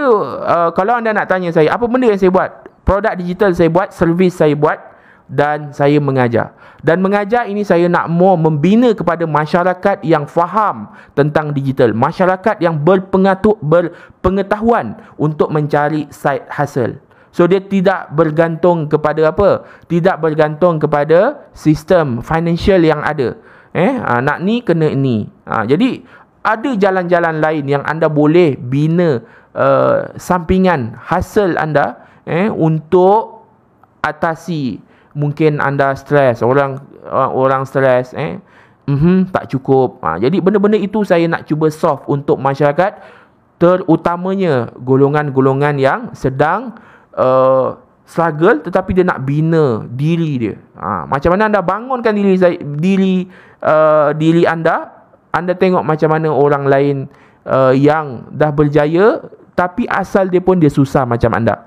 kalau anda nak tanya saya apa benda yang saya buat, produk digital saya buat, servis saya buat, dan saya mengajar. Dan mengajar ini saya nak membina kepada masyarakat yang faham tentang digital, masyarakat yang berpengetahuan untuk mencari side hustle. So dia tidak bergantung kepada apa? Tidak bergantung kepada sistem financial yang ada. Nak ni kena ni. Jadi ada jalan-jalan lain yang anda boleh bina sampingan hasil anda untuk atasi mungkin anda stres, orang stres, tak cukup. Jadi benda-benda itu saya nak cuba solve untuk masyarakat, terutamanya golongan-golongan yang sedang struggle tetapi dia nak bina diri dia. Macam mana anda bangunkan diri anda tengok macam mana orang lain yang dah berjaya tapi asal dia pun dia susah macam anda.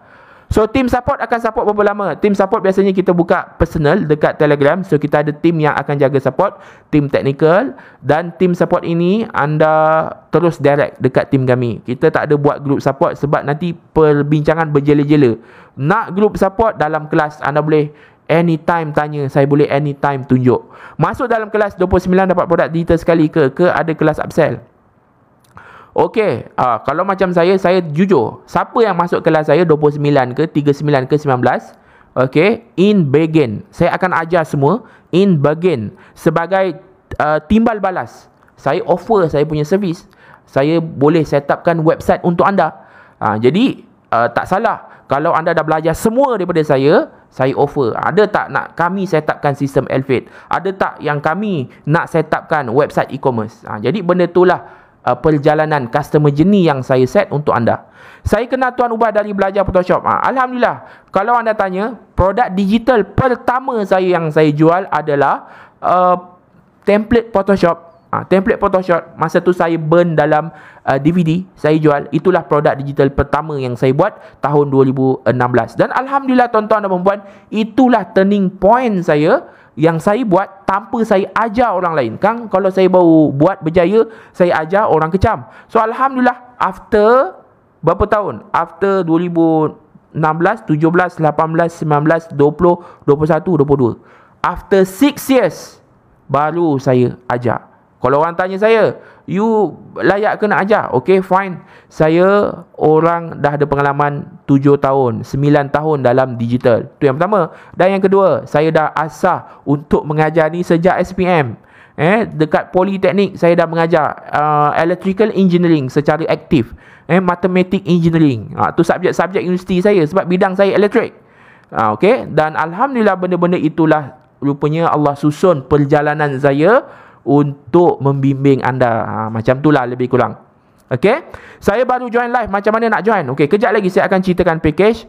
So team support akan support berapa lama? Team support biasanya kita buka personal dekat Telegram. So kita ada team yang akan jaga support, team technical, dan team support ini anda terus direct dekat team kami. Kita tak ada buat group support sebab nanti perbincangan berjela-jela. Nak group support dalam kelas, anda boleh anytime tanya, saya boleh anytime tunjuk. Masuk dalam kelas 29 dapat produk digital sekali ke ada kelas upsell. Okey, kalau macam saya jujur, siapa yang masuk kelas saya 29 ke 39 ke 19, okey, in bagian saya akan ajar semua in bagian sebagai timbal balas. Saya offer saya punya servis, saya boleh set upkan website untuk anda. Jadi tak salah kalau anda dah belajar semua daripada saya offer. Ada tak nak kami set upkan sistem Elfit? Ada tak yang kami nak set upkan website e-commerce? Jadi benda itulah perjalanan customer journey yang saya set untuk anda. Saya kenal Tuan Ubah dari belajar Photoshop. Alhamdulillah, kalau anda tanya, produk digital pertama yang saya jual adalah template Photoshop. Template Photoshop, masa tu saya burn dalam DVD, saya jual. Itulah produk digital pertama yang saya buat tahun 2016. Dan Alhamdulillah tuan-tuan dan perempuan, itulah turning point saya yang saya buat tanpa saya ajar orang lain. Kan kalau saya baru buat berjaya, saya ajar orang kecam. So Alhamdulillah, after berapa tahun? After 2016, 17, 18, 19, 20, 21, 22. After 6 years, baru saya ajar. Kalau orang tanya saya, you layak ke nak ajar? Okay, fine. Saya orang dah ada pengalaman 7 tahun, 9 tahun dalam digital. Itu yang pertama. Dan yang kedua, saya dah asah untuk mengajar ni sejak SPM. Dekat Politeknik, saya dah mengajar electrical engineering secara aktif. Mathematic engineering. Itu subjek-subjek universiti saya sebab bidang saya elektrik. Okey, dan alhamdulillah benda-benda itulah rupanya Allah susun perjalanan saya untuk membimbing anda. Macam itulah lebih kurang. Okey, saya baru join live, macam mana nak join? Okey, kejap lagi saya akan ceritakan package.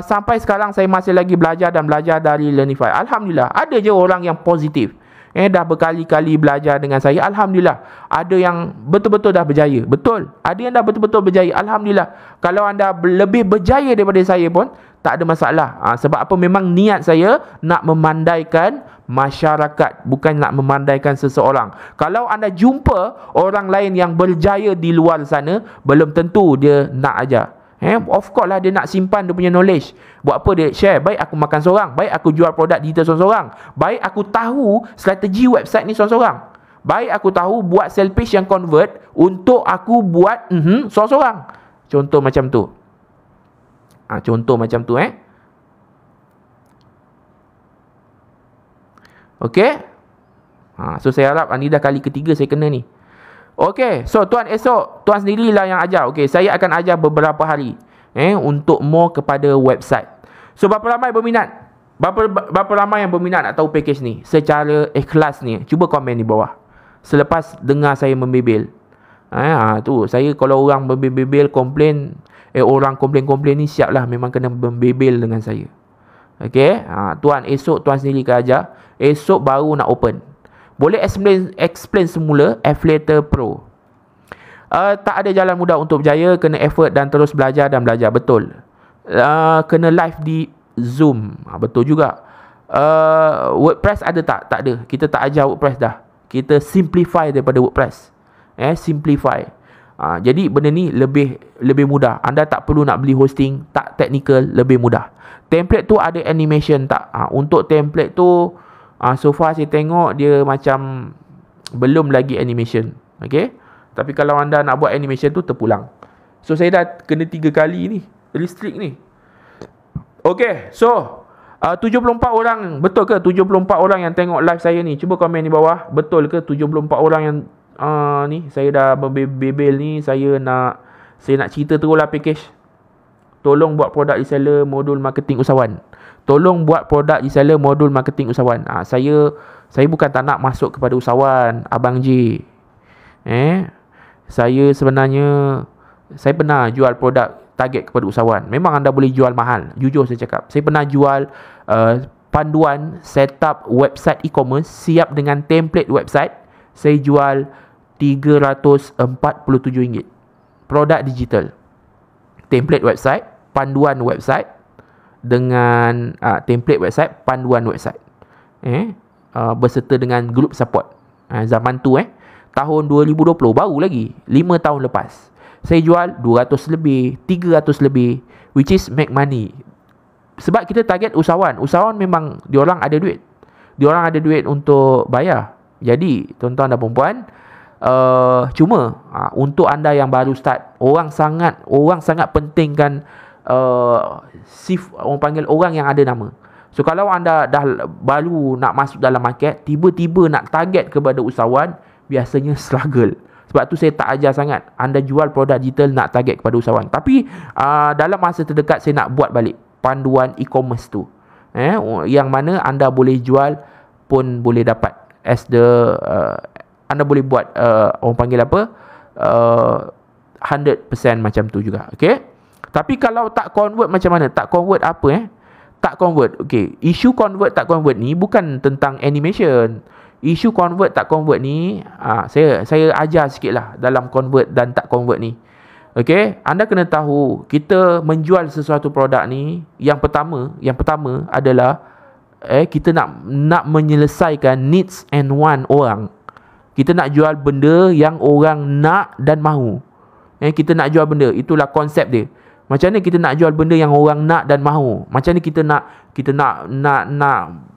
Sampai sekarang saya masih lagi belajar dan belajar dari Learnify. Alhamdulillah, ada je orang yang positif. Dah berkali-kali belajar dengan saya. Alhamdulillah, ada yang betul-betul dah berjaya. Betul, ada yang dah betul-betul berjaya. Alhamdulillah. Kalau anda lebih berjaya daripada saya pun tak ada masalah. Sebab apa? Memang niat saya nak memandaikan masyarakat, bukan nak memandaikan seseorang. Kalau anda jumpa orang lain yang berjaya di luar sana, belum tentu dia nak ajar. Of course lah dia nak simpan dia punya knowledge. Buat apa dia share? Baik aku makan seorang, baik aku jual produk digital seorang-seorang, baik aku tahu strategi website ni seorang-seorang, baik aku tahu buat sell page yang convert untuk aku buat seorang-seorang. Contoh macam tu. Contoh macam tu Okey. So saya harap ni dah kali ketiga saya kena ni. Okey, so tuan esok tuan sendirilah yang ajar. Okey, saya akan ajar beberapa hari untuk more kepada website. So berapa ramai berminat? Berapa ramai yang berminat nak tahu package ni secara ikhlas ni? Cuba komen di bawah. Selepas dengar saya membebel. Tu saya kalau orang membebel komplain, orang komplain-komplain ni siaplah memang kena membebel dengan saya. Okey, tuan esok tuan sendiri ke ajar. Esok baru nak open. Boleh explain semula Affiliator Pro. Tak ada jalan mudah untuk berjaya. Kena effort dan terus belajar dan belajar. Betul. Kena live di Zoom. Betul juga. WordPress ada tak? Tak ada. Kita tak ajar WordPress dah. Kita simplify daripada WordPress. Simplify. Jadi benda ni lebih mudah. Anda tak perlu nak beli hosting. Tak technical. Lebih mudah. Template tu ada animation tak? Untuk template tu so far saya tengok dia macam belum lagi animation. Okay. Tapi kalau anda nak buat animation tu terpulang. So saya dah kena 3 kali ni restrict ni. Okay. So 74 orang. Betul ke 74 orang yang tengok live saya ni? Cuba komen di bawah. Betul ke 74 orang yang ni saya dah berbebel ni. Saya nak cerita terus lah package. Tolong buat produk reseller modul marketing usahawan. Tolong buat produk reseller modul marketing usahawan. Saya bukan tak nak masuk kepada usahawan, Abang J. Saya sebenarnya saya pernah jual produk target kepada usahawan. Memang anda boleh jual mahal. Jujur saya cakap. Saya pernah jual panduan setup website e-commerce siap dengan template website. Saya jual RM347. Produk digital. Template website, panduan website dengan template website, panduan website. Berserta dengan group support. Zaman tu tahun 2020 baru lagi, 5 tahun lepas. Saya jual 200 lebih, 300 lebih, which is make money. Sebab kita target usahawan. Usahawan memang diorang ada duit. Diorang ada duit untuk bayar. Jadi tuan-tuan dan puan-puan, cuma untuk anda yang baru start, orang sangat pentingkan orang panggil orang yang ada nama. So kalau anda dah baru nak masuk dalam market, tiba-tiba nak target kepada usahawan, biasanya struggle. Sebab tu saya tak ajar sangat anda jual produk digital nak target kepada usahawan. Tapi dalam masa terdekat saya nak buat balik panduan e-commerce tu, yang mana anda boleh jual pun boleh dapat as the anda boleh buat orang panggil apa 100% macam tu juga. Okay. Tapi kalau tak convert macam mana? Tak convert apa Tak convert. Okay. Isu convert tak convert ni bukan tentang animation. Isu convert tak convert ni saya ajar sikit lah dalam convert dan tak convert ni. Okay. Anda kena tahu kita menjual sesuatu produk ni, yang pertama adalah kita nak menyelesaikan needs and want orang. Kita nak jual benda yang orang nak dan mahu. Kita nak jual benda, itulah konsep dia. Macam mana kita nak jual benda yang orang nak dan mahu? Macam mana kita nak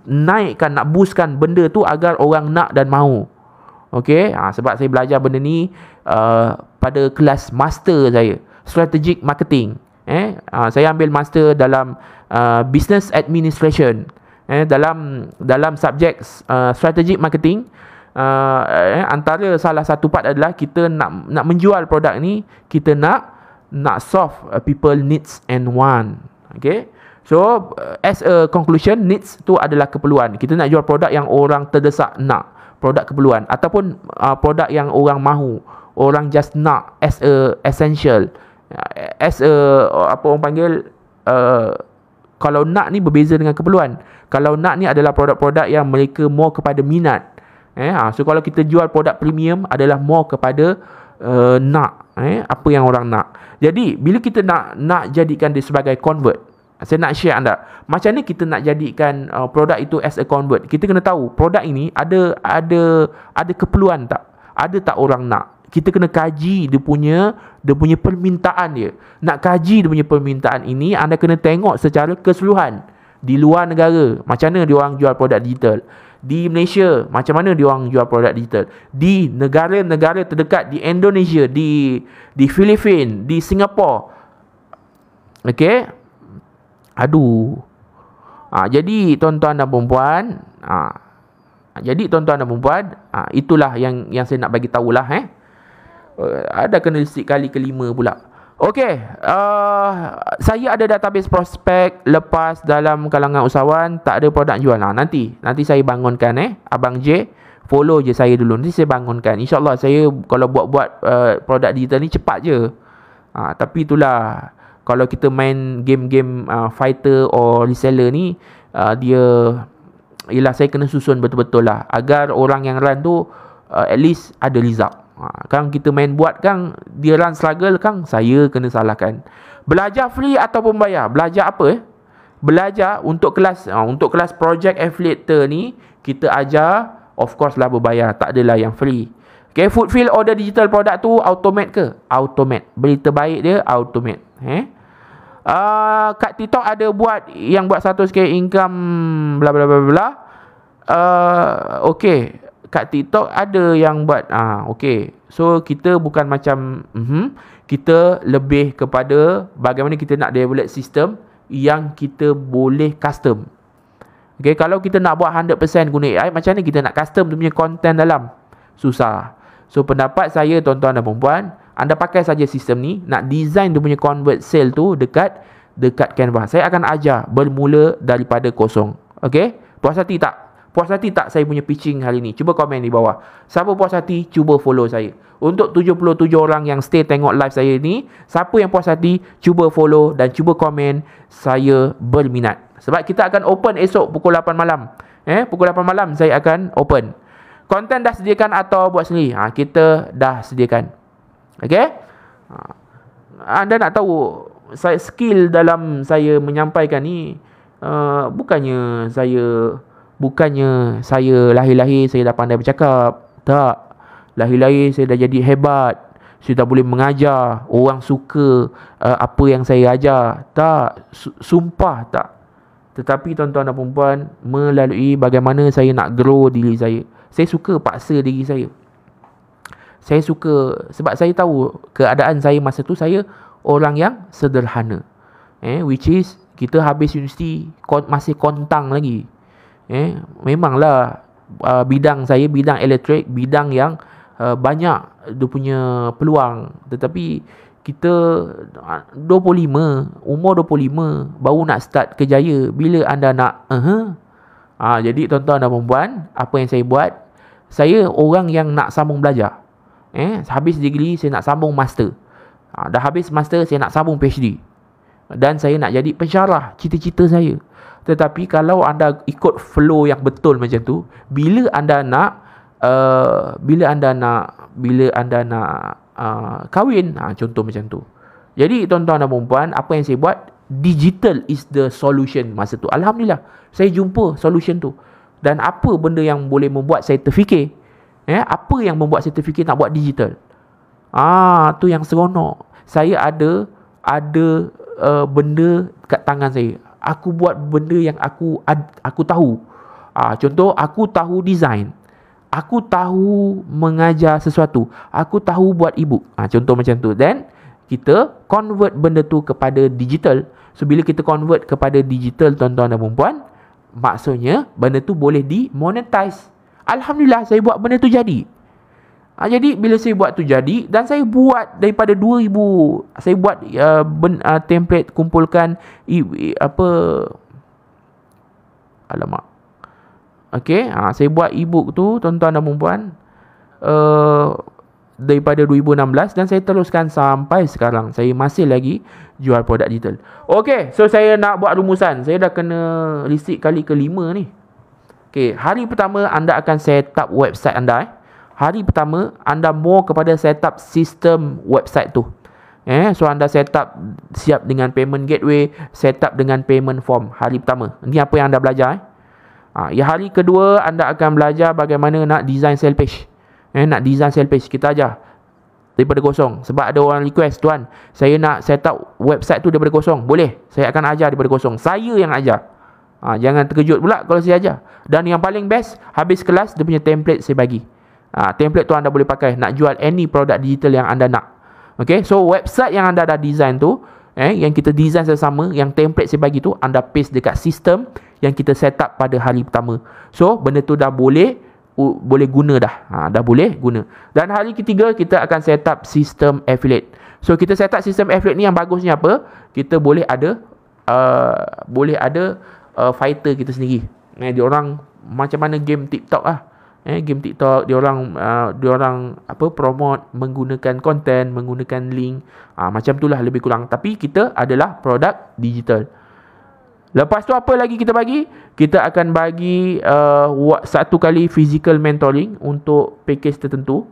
naikkan, nak boostkan benda tu agar orang nak dan mahu. Okey, sebab saya belajar benda ni pada kelas master saya, strategic marketing. Saya ambil master dalam business administration. Dalam subjek strategic marketing. Antara salah satu part adalah kita nak menjual produk ni, kita nak solve people needs and want. Okay. So as a conclusion, needs tu adalah keperluan. Kita nak jual produk yang orang terdesak nak, produk keperluan, ataupun produk yang orang mahu, orang just nak as a essential, as a apa orang panggil, kalau nak ni berbeza dengan keperluan. Kalau nak ni adalah produk-produk yang mereka more kepada minat. So kalau kita jual produk premium adalah more kepada nak, apa yang orang nak. Jadi bila kita nak jadikan dia sebagai convert, saya nak share anda macam ni kita nak jadikan produk itu as a convert. Kita kena tahu produk ini ada keperluan tak, ada tak orang nak. Kita kena kaji dia punya permintaan dia. Nak kaji dia punya permintaan ini, anda kena tengok secara keseluruhan. Di luar negara macam mana dia orang jual produk digital, di Malaysia macam mana dia orang jual produk digital, di negara-negara terdekat, di Indonesia, di Filipina, di Singapura. Okey. Jadi tuan-tuan dan perempuan, itulah yang saya nak bagi tahulah. Ada kena sikit kali kelima pula. Okey, saya ada database prospek lepas dalam kalangan usahawan, tak ada produk jual. Nanti saya bangunkan. Abang J, follow je saya dulu. Nanti saya bangunkan. InsyaAllah saya kalau buat produk digital ni cepat je. Tapi itulah, kalau kita main game-game fighter or reseller ni, yelah saya kena susun betul-betul lah, agar orang yang run tu at least ada result. Kan kita main buat kan, dia run struggle kan, saya kena salahkan. Belajar free ataupun bayar? Belajar apa? Belajar untuk kelas project affiliator ni, kita ajar of course lah berbayar, tak adalah yang free. Okay, fulfill order digital product tu automate ke? Automate. Berita baik dia automate. Kat TikTok ada buat 100k income bla bla bla bla. Okey, kat TikTok ada yang buat okey. So kita bukan macam kita lebih kepada bagaimana kita nak develop sistem yang kita boleh custom. Okey, kalau kita nak buat 100% guna AI, macam mana kita nak custom tu punya content dalam? Susah. So pendapat saya tuan-tuan dan perempuan, anda pakai saja sistem ni, nak design dia punya convert sale tu dekat Canva. Saya akan ajar bermula daripada kosong. Okey? Puas hati tak? Puas hati tak saya punya pitching hari ni? Cuba komen di bawah. Siapa puas hati, cuba follow saya. Untuk 77 orang yang stay tengok live saya ni, siapa yang puas hati, cuba follow dan cuba komen, saya berminat. Sebab kita akan open esok pukul 8 malam. Pukul 8 malam saya akan open. Konten dah sediakan atau buat sendiri? Kita dah sediakan. Okey? Anda nak tahu skill dalam saya menyampaikan ni, bukannya saya lahir-lahir saya dah pandai bercakap. Tak. Lahir-lahir saya dah jadi hebat, saya dah boleh mengajar, orang suka apa yang saya ajar. Tak. Sumpah tak. Tetapi tuan-tuan dan perempuan, melalui bagaimana saya nak grow diri saya. Saya suka paksa diri saya. Saya suka, sebab saya tahu keadaan saya masa tu, saya orang yang sederhana. Which is, kita habis universiti masih kontang lagi. Memanglah bidang saya, bidang elektrik, bidang yang banyak dia punya peluang. Tetapi kita 25, umur 25 baru nak start kerjaya. Bila anda nak jadi tuan-tuan dan perempuan, apa yang saya buat, saya orang yang nak sambung belajar. Habis degree saya nak sambung master. Dah habis master saya nak sambung PhD. Dan saya nak jadi pensyarah, cita-cita saya. Tetapi kalau anda ikut flow yang betul macam tu, bila anda nak kahwin, contoh macam tu. Jadi tuan-tuan dan perempuan, apa yang saya buat, digital is the solution masa tu. Alhamdulillah, saya jumpa solution tu. Dan apa benda yang boleh membuat saya terfikir, apa yang membuat saya terfikir nak buat digital? Tu yang seronok. Saya ada benda kat tangan saya. Aku buat benda yang aku tahu. Contoh, aku tahu design. Aku tahu mengajar sesuatu. Aku tahu buat ebook. Contoh macam tu. Then kita convert benda tu kepada digital. So bila kita convert kepada digital, tuan-tuan dan perempuan, maksudnya benda tu boleh dimonetize. Alhamdulillah, saya buat benda tu jadi. Jadi bila saya buat tu jadi, dan saya buat daripada 2000, saya buat template kumpulkan apa, alamak. Okey, saya buat ebook tu tuan-tuan dan puan-puan daripada 2016 dan saya teruskan sampai sekarang. Saya masih lagi jual produk digital. Okey, so saya nak buat rumusan. Saya dah kena resit kali ke-5 ni. Okey, hari pertama anda akan set up website anda. Hari pertama anda more kepada set up sistem website tu. So anda set up, siap dengan payment gateway, set up dengan payment form hari pertama. Ini apa yang anda belajar. Hari kedua anda akan belajar bagaimana nak design sale page. Nak design sale page, kita ajar daripada kosong. Sebab ada orang request, tuan, saya nak set up website tu daripada kosong. Boleh, saya akan ajar daripada kosong. Saya yang ajar. Jangan terkejut pula kalau saya ajar. Dan yang paling best, habis kelas dia punya template saya bagi. Template tu anda boleh pakai nak jual any produk digital yang anda nak. Okay, so website yang anda dah design tu, yang kita design sama-sama, yang template saya bagi tu, anda paste dekat sistem yang kita set up pada hari pertama. So benda tu dah boleh guna dah. Dah boleh guna. Dan hari ketiga kita akan set up sistem affiliate. So kita set up sistem affiliate ni yang bagusnya apa? Kita boleh ada fighter kita sendiri. Dia orang macam mana game TikTok lah. Game TikTok, dia orang promote menggunakan konten, menggunakan link, macam itulah lebih kurang. Tapi kita adalah produk digital. Lepas tu apa lagi kita bagi? Kita akan bagi satu kali physical mentoring untuk package tertentu.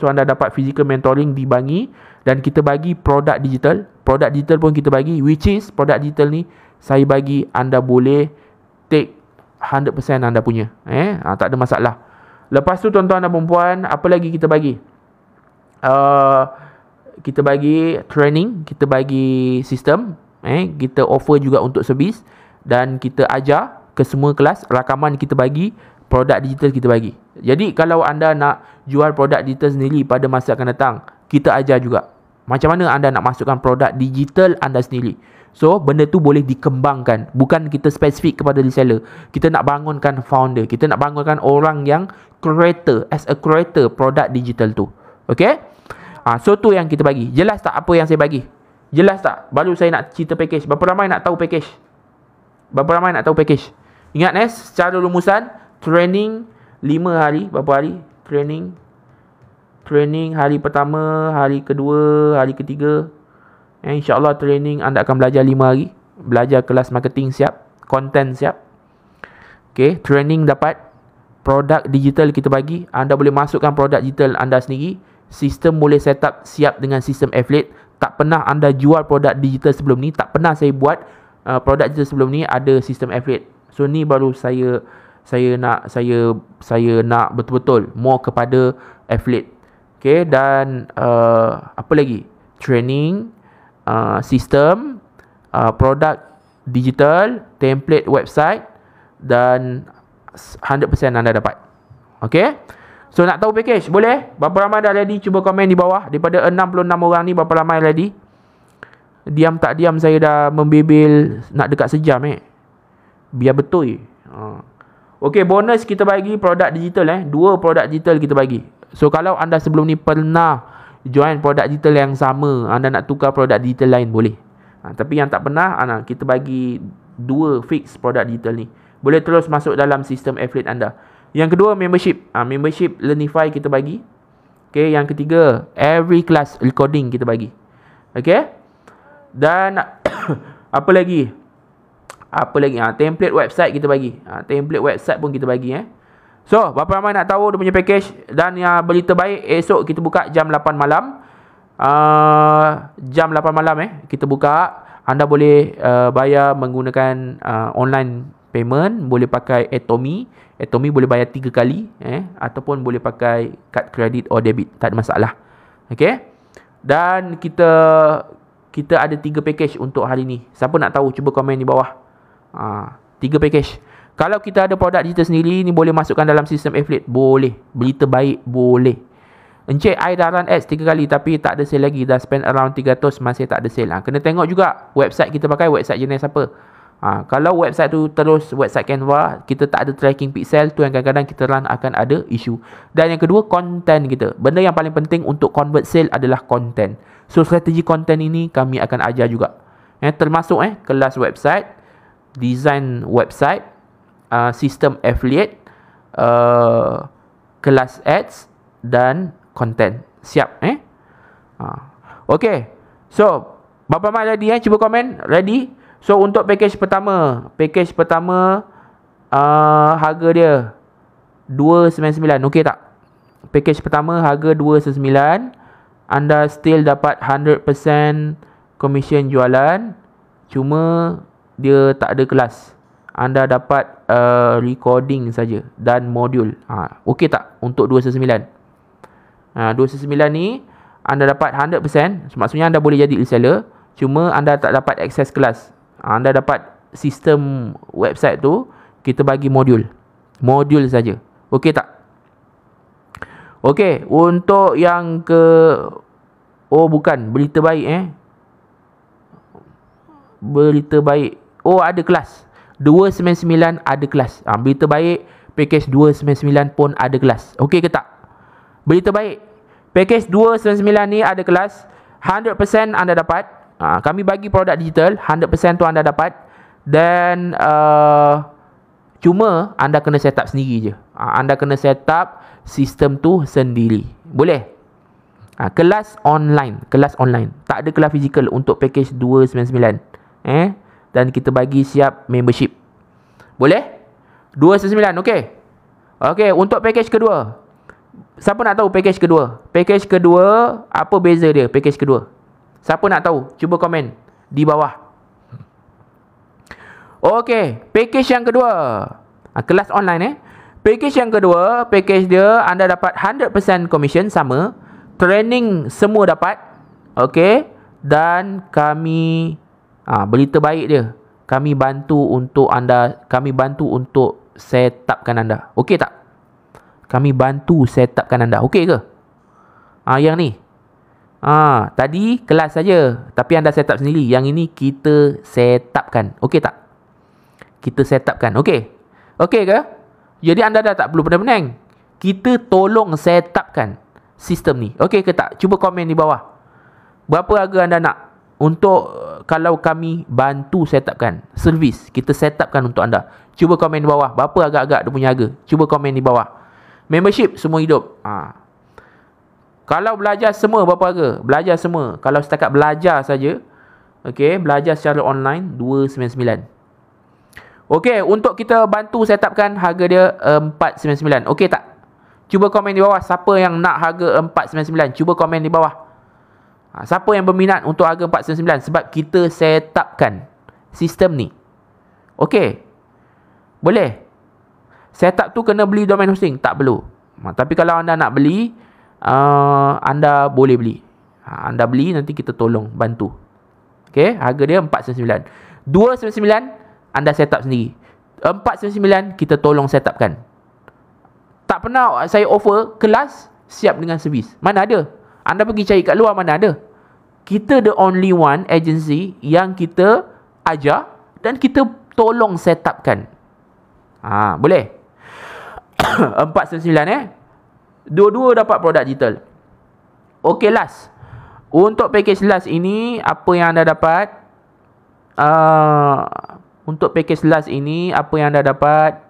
So anda dapat physical mentoring dibangi, dan kita bagi produk digital. Produk digital pun kita bagi, which is produk digital ni saya bagi anda boleh take 100% anda punya. Tak ada masalah. Lepas tu tuan-tuan dan perempuan, apa lagi kita bagi? Kita bagi training, kita bagi sistem, kita offer juga untuk servis, dan kita ajar ke semua kelas. Rakaman kita bagi, produk digital kita bagi. Jadi kalau anda nak jual produk digital sendiri pada masa akan datang, kita ajar juga macam mana anda nak masukkan produk digital anda sendiri. So benda tu boleh dikembangkan. Bukan kita spesifik kepada reseller. Kita nak bangunkan founder, kita nak bangunkan orang yang creator, as a creator produk digital tu. Okay, so tu yang kita bagi. Jelas tak apa yang saya bagi? Jelas tak? Baru saya nak cerita package. Berapa ramai nak tahu package? Berapa ramai nak tahu package? Ingat secara rumusan, training 5 hari. Berapa hari? Training hari pertama, hari kedua, hari ketiga. InsyaAllah training anda akan belajar 5 hari. Belajar kelas marketing siap, konten siap. Okay, training dapat, produk digital kita bagi. Anda boleh masukkan produk digital anda sendiri. Sistem boleh set up siap dengan sistem affiliate. Tak pernah anda jual produk digital sebelum ni. Tak pernah saya buat produk digital sebelum ni ada sistem affiliate. So ni baru saya nak betul-betul more kepada affiliate. Okay, dan apa lagi? Training, sistem, produk digital, template website, dan 100% anda dapat. Okay, so nak tahu package? Boleh? Berapa ramai dah ready? Cuba komen di bawah. Daripada 66 orang ni, berapa ramai ready? Diam tak diam saya dah membebel nak dekat sejam biar betul. Okay, bonus kita bagi produk digital 2 produk digital kita bagi. So kalau anda sebelum ni pernah join produk digital yang sama, anda nak tukar produk digital lain, boleh. Tapi yang tak pernah, kita bagi 2 fix produk digital ni. Boleh terus masuk dalam sistem affiliate anda. Yang kedua, membership. Membership Learnify kita bagi. Okay, yang ketiga, every class recording kita bagi. Okay, dan apa lagi? Template website kita bagi. Template website pun kita bagi. So, berapa ramai nak tahu dia punya package? Dan yang berita baik, esok kita buka jam 8 malam. Jam 8 malam kita buka. Anda boleh bayar menggunakan online payment. Boleh pakai Atomy. Atomy boleh bayar 3 kali. Ataupun boleh pakai kad kredit or debit. Tak ada masalah. Okay. Dan kita ada 3 package untuk hari ni. Siapa nak tahu? Cuba komen di bawah. 3 package. Kalau kita ada produk digital sendiri ni, boleh masukkan dalam sistem affiliate. Boleh. Berita baik, boleh. Encik, I dah run ads 3 kali tapi tak ada sale lagi. Dah spend around 300, masih tak ada sale. Kena tengok juga website kita pakai, website jenis apa. Kalau website tu terus website Canva, kita tak ada tracking pixel, tu yang kadang-kadang kita run akan ada isu. Dan yang kedua, content kita. Benda yang paling penting untuk convert sale adalah content. So strategi content ini kami akan ajar juga. Termasuk kelas website, design website, sistem affiliate, kelas ads dan content. Siap Okay. So berapa ramai ready cuba komen. Ready? So untuk package pertama harga dia 299. Okey tak? Package pertama harga 299. Anda still dapat 100% commission jualan, cuma dia tak ada kelas. Anda dapat recording saja dan modul. Okey tak untuk 299? 299 ni anda dapat 100%, maksudnya anda boleh jadi reseller, cuma anda tak dapat akses kelas. Anda dapat sistem website tu, kita bagi modul saja. Okey tak? Okey, untuk yang bukan berita baik berita baik. Ada kelas 299 ada kelas. Berita baik, package 299 pun ada kelas. Okey ke tak? Berita baik, package 299 ni ada kelas, 100% anda dapat. Kami bagi produk digital, 100% tu anda dapat. Dan cuma anda kena set up sendiri je. Anda kena set up sistem tu sendiri. Boleh? Kelas online. Tak ada kelas fizikal untuk package 299. Dan kita bagi siap membership. Boleh? 299, okey? Okey, untuk package kedua. Siapa nak tahu package kedua? Package kedua, apa beza dia package kedua? Siapa nak tahu? Cuba komen di bawah. Okey, package yang kedua. Kelas online Package yang kedua, package dia anda dapat 100% commission sama. Training semua dapat. Okey. Dan kami berita baik dia, kami bantu untuk anda, kami bantu untuk set upkan anda. Okey tak? Kami bantu set upkan anda. Okey ke? Yang ni. Tadi kelas saja, tapi anda set up sendiri. Yang ini kita set upkan. Okey tak? Kita set upkan. Okey. Okey ke? Jadi anda dah tak perlu pening-pening. Kita tolong set upkan sistem ni. Okey ke tak? Cuba komen di bawah. Berapa harga anda nak untuk kalau kami bantu set upkan servis, kita set upkan untuk anda. Cuba komen di bawah. Berapa agak-agak dia punya harga? Cuba komen di bawah. Membership semua hidup. Kalau belajar semua berapa harga? Belajar semua. Kalau setakat belajar saja, okey, belajar secara online 299. Okey, untuk kita bantu set upkan harga dia 499. Okey tak? Cuba komen di bawah siapa yang nak harga 499. Cuba komen di bawah. Siapa yang berminat untuk harga 499 sebab kita set upkan sistem ni. Okey. Boleh? Setup tu kena beli domain hosting? Tak perlu. Tapi kalau anda nak beli, anda boleh beli. Anda beli, nanti kita tolong bantu. Okey, harga dia 499. 299 anda set up sendiri. 499 kita tolong set upkan. Tak pernah saya offer kelas siap dengan servis. Mana ada? Anda pergi cari kat luar, mana ada? Kita the only one agency yang kita ajar dan kita tolong set upkan. Boleh? 499 dua-dua dapat produk digital. Okey, last. Untuk package last ini, apa yang anda dapat? Untuk package last ini, apa yang anda dapat?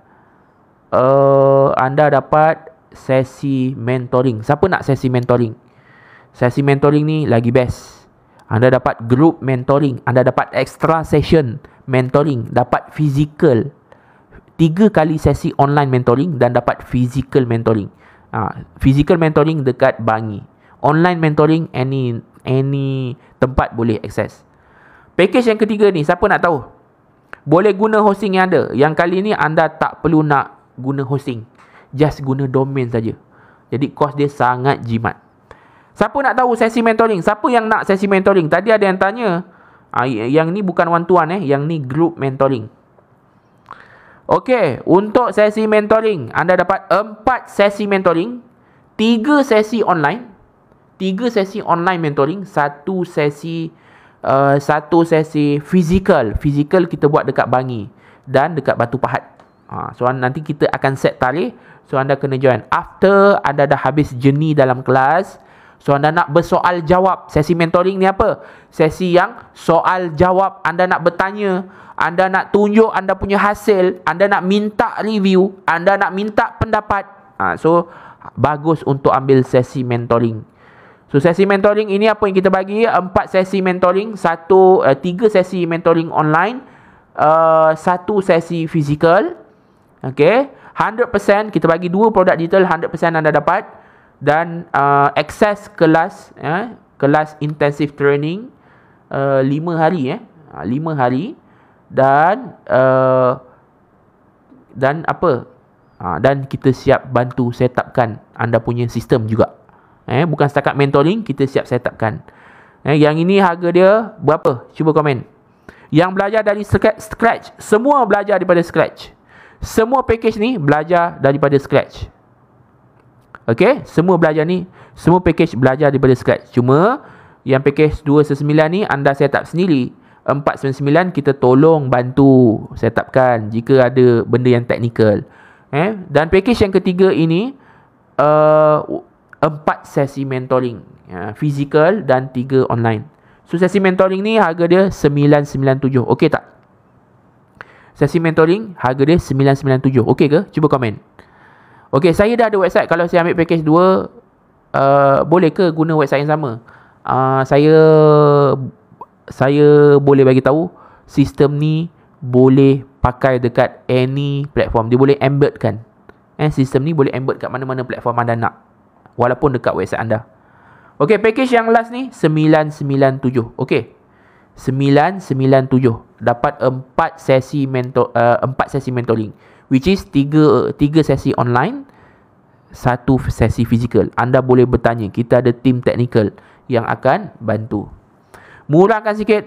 Anda dapat sesi mentoring. Siapa nak sesi mentoring? Sesi mentoring ni lagi best. Anda dapat group mentoring, anda dapat extra session mentoring, dapat physical 3 kali sesi online mentoring dan dapat physical mentoring. Physical mentoring dekat Bangi. Online mentoring any tempat boleh akses. Package yang ketiga ni, siapa nak tahu? Boleh guna hosting yang ada. Yang kali ni anda tak perlu nak guna hosting. Just guna domain saja. Jadi kos dia sangat jimat. Siapa nak tahu sesi mentoring? Siapa yang nak sesi mentoring? Tadi ada yang tanya. Yang ni bukan one to one yang ni group mentoring. Okey, untuk sesi mentoring anda dapat 4 sesi mentoring, 3 sesi online, 3 sesi online mentoring, 1 sesi satu sesi fizikal. Fizikal kita buat dekat Bangi dan dekat Batu Pahat. So nanti kita akan set tarikh. So anda kena join. After anda dah habis journey dalam kelas, so anda nak bersoal jawab. Sesi mentoring ni apa? Sesi yang soal jawab. Anda nak bertanya, anda nak tunjuk anda punya hasil, anda nak minta review, anda nak minta pendapat. So bagus untuk ambil sesi mentoring. So sesi mentoring ini apa yang kita bagi? 4 sesi mentoring, 3 sesi mentoring online, 1 sesi fizikal. Okay, 100% kita bagi 2 produk digital, 100% anda dapat. Dan akses kelas, kelas intensive training 5 hari 5 hari. Dan apa? Dan kita siap bantu set upkan anda punya sistem juga. Bukan setakat mentoring, kita siap set upkan. Yang ini harga dia berapa? Cuba komen. Yang belajar dari scratch, semua belajar daripada scratch. Semua package ni belajar daripada scratch. Okay, semua belajar ni, semua package belajar daripada scratch. Cuma yang package 299 ni anda set up sendiri. 499 kita tolong bantu set upkan jika ada benda yang teknikal. Dan package yang ketiga ini 4 sesi mentoring, fizikal dan 3 online. So sesi mentoring ni harga dia 997. Okey tak? Sesi mentoring harga dia 997. Okey ke? Cuba komen. Okey, saya dah ada website. Kalau saya ambil package 2, boleh ke guna website yang sama? Saya boleh bagi tahu sistem ni boleh pakai dekat any platform. Dia boleh embedkan. Sistem ni boleh embed kat mana-mana platform anda nak, walaupun dekat website anda. Okey, package yang last ni 997. Okey, 997 dapat 4 sesi mentoring, which is 3 sesi online, 1 sesi fizikal. Anda boleh bertanya, kita ada tim teknikal yang akan bantu. Murahkan sikit.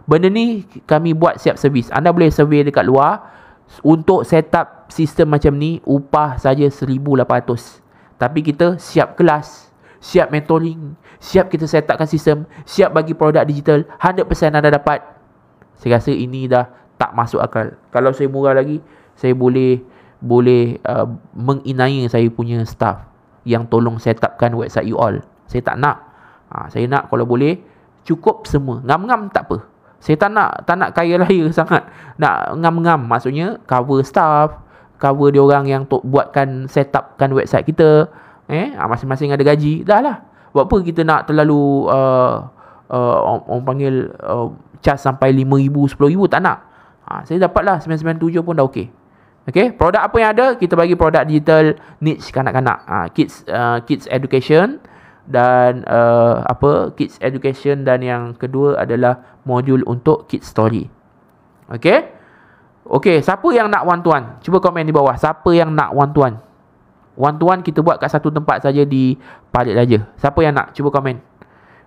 Benda ni kami buat siap servis. Anda boleh survey dekat luar. Untuk set up sistem macam ni, upah saja 1,800. Tapi kita siap kelas, siap mentoring, siap kita set upkan sistem, siap bagi produk digital, 100% anda dapat. Saya rasa ini dah tak masuk akal. Kalau saya murah lagi, saya boleh menginaya saya punya staff yang tolong set upkan website you all. Saya tak nak. Saya nak kalau boleh cukup semua. Ngam-ngam tak apa. Saya tak nak kaya raya sangat. Nak ngam-ngam, maksudnya cover staff, cover dia orang yang buatkan set upkan website kita. Masing-masing ada gaji. Dah lah. Buat apa kita nak terlalu orang panggil charge sampai 5,000, 10,000. Tak nak. Saya dapatlah 997 pun dah okey. Okay, produk apa yang ada? Kita bagi produk digital niche kanak-kanak, kids education dan kids education, dan yang kedua adalah modul untuk kids story. Okay, siapa yang nak one-to-one? Cuba komen di bawah. Siapa yang nak one-to-one? One-to-one kita buat kat satu tempat saja di Parit Raja. Siapa yang nak? Cuba komen.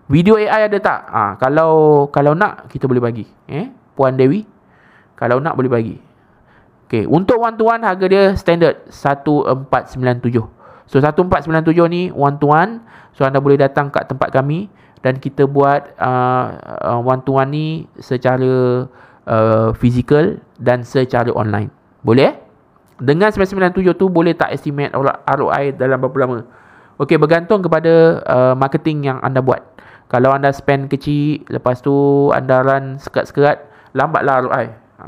Video AI ada tak? Kalau nak, kita boleh bagi. Puan Dewi, kalau nak boleh bagi. Okay, untuk one-to-one harga dia standard 1497. So 1497 ni one-to-one. So anda boleh datang kat tempat kami dan kita buat one-to-one ni secara fizikal dan secara online. Boleh? Dengan 997 tu boleh tak estimate ROI dalam berapa lama? Okey, bergantung kepada marketing yang anda buat. Kalau anda spend kecil, lepas tu anda run sekerat-sekerat, lambatlah ROI.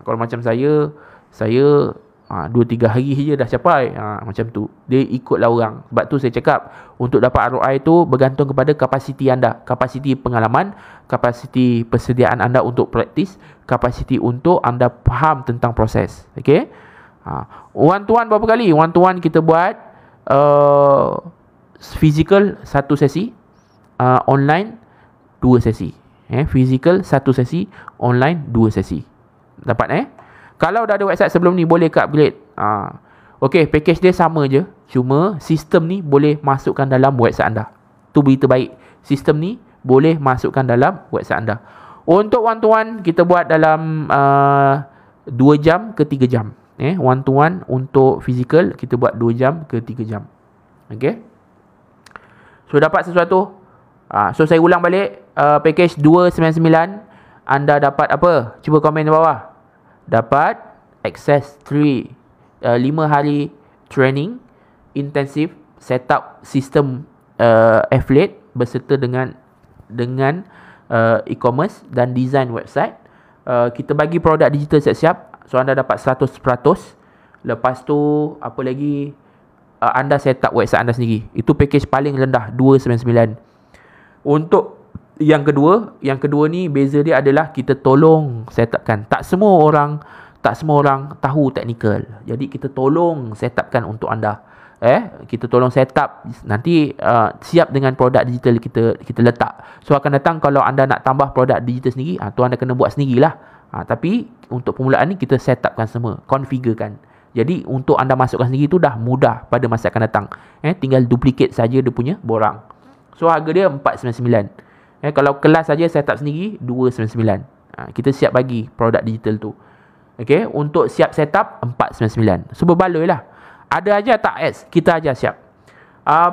Kalau macam saya 2-3 hari je dah capai. Macam tu. Dia ikutlah orang. Sebab tu saya cakap, untuk dapat ROI tu bergantung kepada kapasiti anda. Kapasiti pengalaman, kapasiti persediaan anda untuk praktis, kapasiti untuk anda faham tentang proses. Okay. One-to-one berapa kali? One-to-one kita buat physical 1 sesi, online 2 sesi. Physical 1 sesi, online 2 sesi. Dapat Kalau dah ada website sebelum ni, boleh ke upgrade. Okey, package dia sama je. Cuma sistem ni boleh masukkan dalam website anda. Tu berita baik. Sistem ni boleh masukkan dalam website anda. Untuk one-to-one kita buat dalam 2 jam ke 3 jam. One-to-one untuk fizikal kita buat 2 jam ke 3 jam. Okey. So dapat sesuatu, So saya ulang balik, package 299 anda dapat apa? Cuba komen di bawah. Dapat access 5 hari training intensif setup sistem affiliate berserta dengan e-commerce dan design website. Kita bagi produk digital siap-siap, so anda dapat 100%. Lepas tu apa lagi, anda set up website anda sendiri. Itu package paling rendah 299. Untuk yang kedua ni beza dia adalah kita tolong set upkan. Tak semua orang tahu teknikal. Jadi kita tolong set upkan untuk anda. Kita tolong set up, nanti siap dengan produk digital kita letak. So akan datang kalau anda nak tambah produk digital sendiri, tu anda kena buat sendirilah. Tapi untuk permulaan ni kita set upkan semua, configurekan. Jadi untuk anda masukkan sendiri tu dah mudah pada masa akan datang. Tinggal duplicate saja dia punya borang. So harga dia 499. Kalau kelas saja set up sendiri 299. Kita siap bagi produk digital tu. Okey, untuk siap set up 499. So berbaloi lah. Ada aja tak ads, kita aja siap.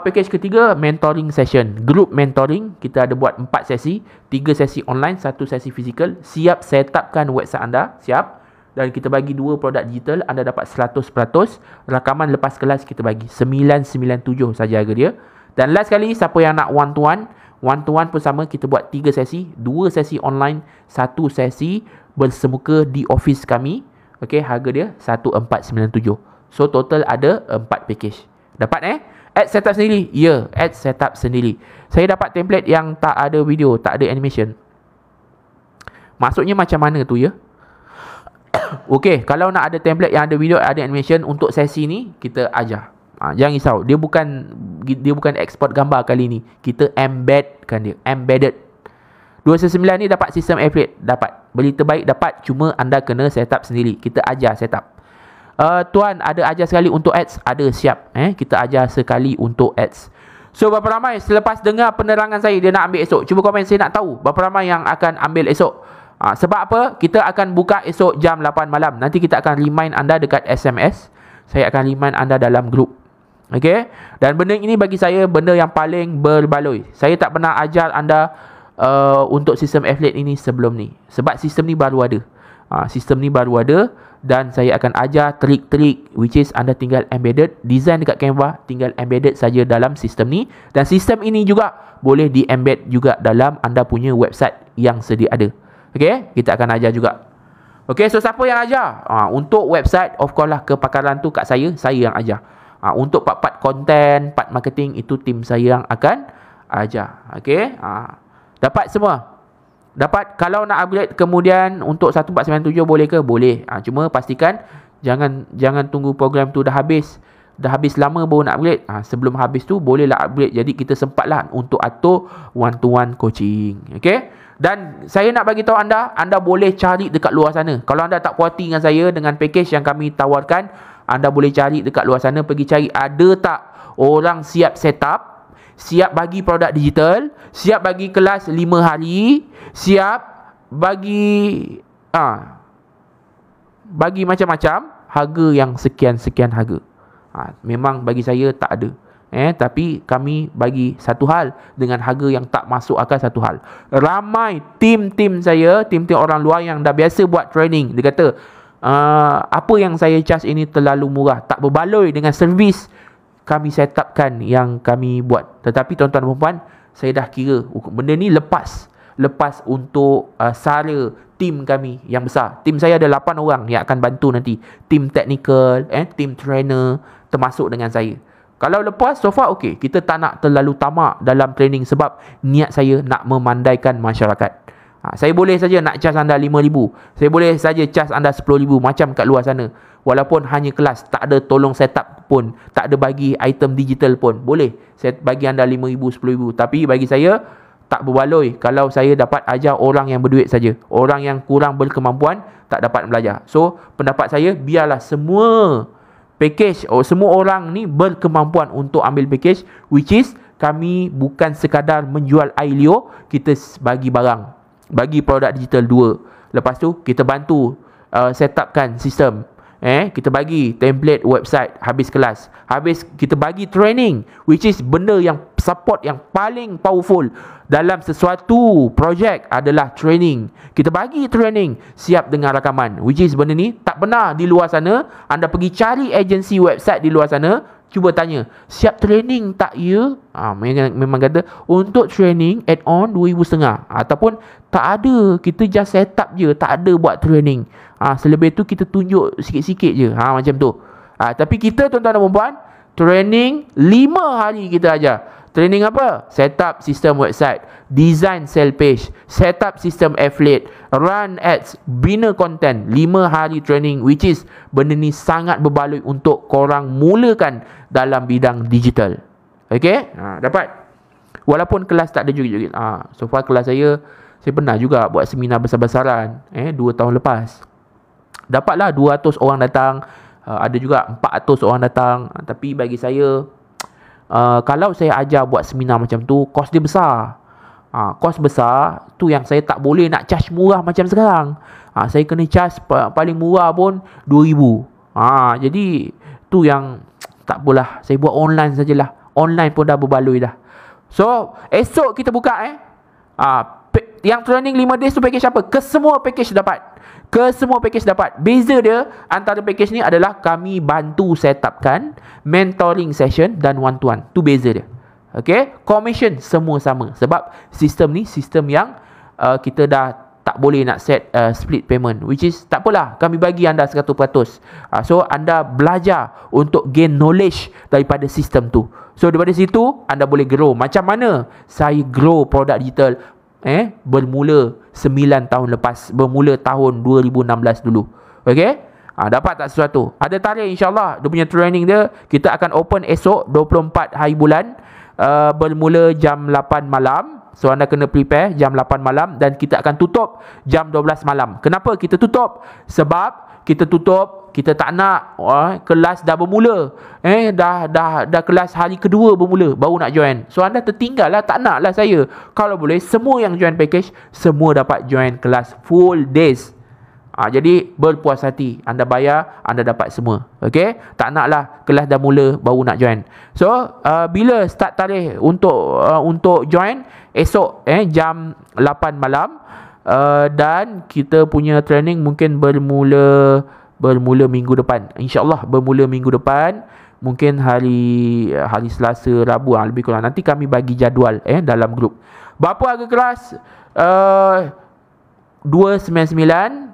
Package ketiga, mentoring session. Group mentoring, kita ada buat 4 sesi. 3 sesi online, 1 sesi fizikal. Siap set upkan website anda, siap. Dan kita bagi 2 produk digital, anda dapat 100%. Rakaman lepas kelas kita bagi 997 saja harga dia. Dan last kali, siapa yang nak one to one pun sama, kita buat 3 sesi, 2 sesi online, 1 sesi bersemuka di office kami. Okey, harga dia 1497. So total ada 4 package. Dapat Add setup sendiri. Ya, add setup sendiri. Saya dapat template yang tak ada video, tak ada animation. Maksudnya macam mana tu ya? Okey, kalau nak ada template yang ada video, ada animation untuk sesi ni, kita ajar. Jangan risau, dia bukan export gambar kali ni. Kita embedkan dia, embedded. 299 ni dapat sistem affiliate, dapat. Beli terbaik dapat, cuma anda kena setup sendiri. Kita ajar setup. Tuan, ada ajar sekali untuk ads? Ada, siap. Kita ajar sekali untuk ads. So berapa ramai selepas dengar penerangan saya dia nak ambil esok? Cuba komen, saya nak tahu berapa ramai yang akan ambil esok. Sebab apa? Kita akan buka esok jam 8 malam. Nanti kita akan remind anda dekat SMS. Saya akan remind anda dalam grup. Okay? Dan benda ini bagi saya benda yang paling berbaloi. Saya tak pernah ajar anda untuk sistem affiliate ini sebelum ni. Sebab sistem ni baru ada. Sistem ni baru ada. Dan saya akan ajar trik-trik, which is anda tinggal embedded, design dekat Canva, tinggal embedded saja dalam sistem ni. Dan sistem ini juga boleh di-embed juga dalam anda punya website yang sedia ada. Okay, kita akan ajar juga. Okay, so siapa yang ajar? Untuk website, of course lah kepakaran tu kat saya yang ajar. Untuk part-part content, part marketing, itu tim saya yang akan ajar. Okay, dapat semua. Dapat. Kalau nak upgrade kemudian untuk 1497 boleh ke? Boleh. Cuma pastikan jangan tunggu program tu dah habis. Dah habis lama baru nak upgrade. Sebelum habis tu bolehlah upgrade. Jadi kita sempatlah untuk atur one-to-one coaching. Okay. Dan saya nak bagi tahu anda boleh cari dekat luar sana. Kalau anda tak puas hati dengan saya dengan package yang kami tawarkan, anda boleh cari dekat luar sana, pergi cari ada tak orang siap setup, siap bagi produk digital, siap bagi kelas 5 hari, siap bagi bagi macam-macam harga yang sekian-sekian harga. Memang bagi saya tak ada. Tapi kami bagi satu hal dengan harga yang tak masuk akal satu hal. Ramai tim saya, tim-tim orang luar yang dah biasa buat training, dia kata apa yang saya charge ini terlalu murah, tak berbaloi dengan servis kami set upkan yang kami buat. Tetapi tuan-tuan dan puan, saya dah kira benda ni lepas untuk sara tim kami yang besar. Tim saya ada 8 orang yang akan bantu nanti. Tim technical, tim trainer termasuk dengan saya. Kalau lepas, so far okey. Kita tak nak terlalu tamak dalam training sebab niat saya nak memandaikan masyarakat. Saya boleh saja nak charge anda 5,000. Saya boleh saja charge anda 10,000 macam kat luar sana. Walaupun hanya kelas, tak ada tolong setup pun, tak ada bagi item digital pun. Boleh saya bagi anda 5,000, 10,000. Tapi bagi saya tak berbaloi kalau saya dapat ajar orang yang berduit saja. Orang yang kurang berkemampuan tak dapat belajar. So pendapat saya, biarlah semua package, semua orang ni berkemampuan untuk ambil package, which is kami bukan sekadar menjual Ailio, kita bagi barang, bagi produk digital 2. Lepas tu kita bantu set upkan sistem. Kita bagi template website habis kelas. Habis kita bagi training, which is benda yang support yang paling powerful dalam sesuatu projek adalah training. Kita bagi training siap dengan rakaman, which is benda ni tak pernah di luar sana. Anda pergi cari agensi website di luar sana, cuba tanya, siap training tak ya? Memang kata untuk training add on 2,500 ataupun tak ada, kita just set up je, tak ada buat training. Selebih tu kita tunjuk sikit-sikit je. Macam tu. Tapi kita tuan-tuan dan puan, training 5 hari kita ajar. Training apa? Set up sistem website, design sell page, set up sistem affiliate, run ads, bina content. 5 hari training, which is benda ni sangat berbaloi untuk korang mulakan dalam bidang digital. Okay? Dapat? Walaupun kelas tak ada juga. So far kelas saya pernah juga buat seminar besar-besaran 2 tahun lepas. Dapatlah 200 orang datang, ada juga 400 orang datang. Tapi bagi saya, kalau saya ajar buat seminar macam tu, kos dia besar. Kos besar tu yang saya tak boleh nak charge murah macam sekarang. Saya kena charge paling murah pun 2,000. Jadi tu yang tak apalah, saya buat online sajalah. Online pun dah berbaloi dah. So esok kita buka yang training 5 days tu package apa? Kesemua package dapat. Kesemua package dapat. Beza dia antara package ni adalah kami bantu set upkan mentoring session dan one to one. Tu beza dia. Okay? Commission semua sama. Sebab sistem ni sistem yang kita dah tak boleh nak set split payment, which is tak apalah, kami bagi anda 100%. So anda belajar untuk gain knowledge daripada sistem tu. So daripada situ anda boleh grow. Macam mana saya grow produk digital bermula 9 tahun lepas, bermula tahun 2016 dulu. Okay? Dapat tak sesuatu? Ada tarikh insyaAllah. Dia punya training dia kita akan open esok 24 hari bulan, bermula jam 8 malam. So anda kena prepare jam 8 malam dan kita akan tutup jam 12 malam. Kenapa kita tutup? Sebab kita tutup, kita tak nak kelas dah bermula, dah kelas hari kedua bermula baru nak join. So anda tertinggal lah, tak nak lah saya. Kalau boleh semua yang join package semua dapat join kelas full days. Jadi berpuas hati, anda bayar, anda dapat semua. Okay? Tak naklah kelas dah mula baru nak join. So bila start tarikh untuk join? Esok jam 8 malam. Dan kita punya training mungkin bermula minggu depan. InsyaAllah bermula minggu depan. Mungkin hari Selasa, Rabu lebih kurang. Nanti kami bagi jadual dalam grup. Berapa harga kelas? 299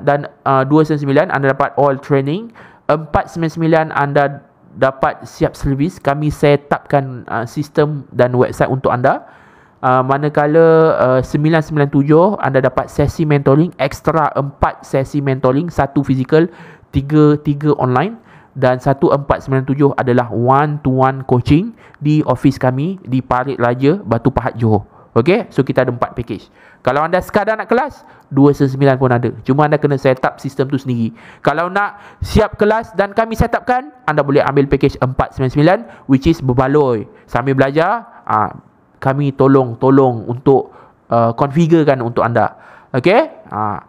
dan 299 anda dapat all training. 499 anda dapat siap servis. Kami set upkan sistem dan website untuk anda. Manakala 997 anda dapat sesi mentoring ekstra, 4 sesi mentoring, 1 fizikal, 3 online, dan 1497 adalah one to one coaching di office kami di Parit Raja, Batu Pahat, Johor. Okay, so kita ada 4 package. Kalau anda sekadar nak kelas, 299 pun ada. Cuma anda kena set up sistem tu sendiri. Kalau nak siap kelas dan kami set upkan, anda boleh ambil package 499, which is berbaloi. Sambil belajar, kami tolong untuk configurekan untuk anda. Okay?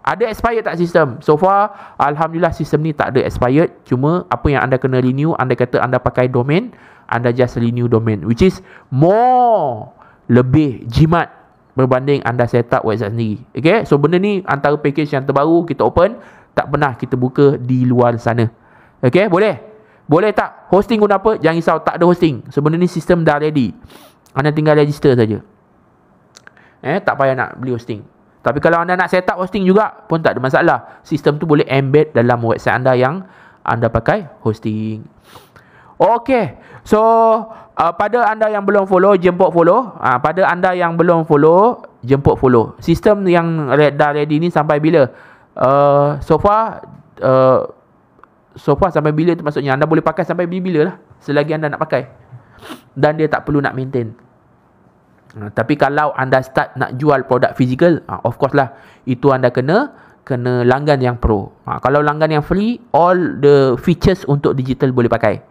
Ada expired tak sistem? So far, Alhamdulillah sistem ni tak ada expired. Cuma apa yang anda kena renew, anda kata anda pakai domain, anda just renew domain, which is lebih jimat berbanding anda set up website sendiri. Okay? So benda ni antara package yang terbaru kita open, tak pernah kita buka di luar sana. Okay? Boleh? Boleh tak? Hosting guna apa? Jangan risau, tak ada hosting. So benda ni sistem dah ready. Anda tinggal register saja. Tak payah nak beli hosting. Tapi kalau anda nak set up hosting juga pun tak ada masalah. Sistem tu boleh embed dalam website anda yang anda pakai hosting. Okay. So pada anda yang belum follow, jemput follow. Pada anda yang belum follow, jemput follow. Sistem yang dah ready ni sampai bila? So far sampai bila tu maksudnya? Anda boleh pakai sampai bila lah, selagi anda nak pakai. Dan dia tak perlu nak maintain. Tapi kalau anda start nak jual produk fizikal, of course lah, itu anda kena langgan yang pro. Kalau langgan yang free, all the features untuk digital boleh pakai.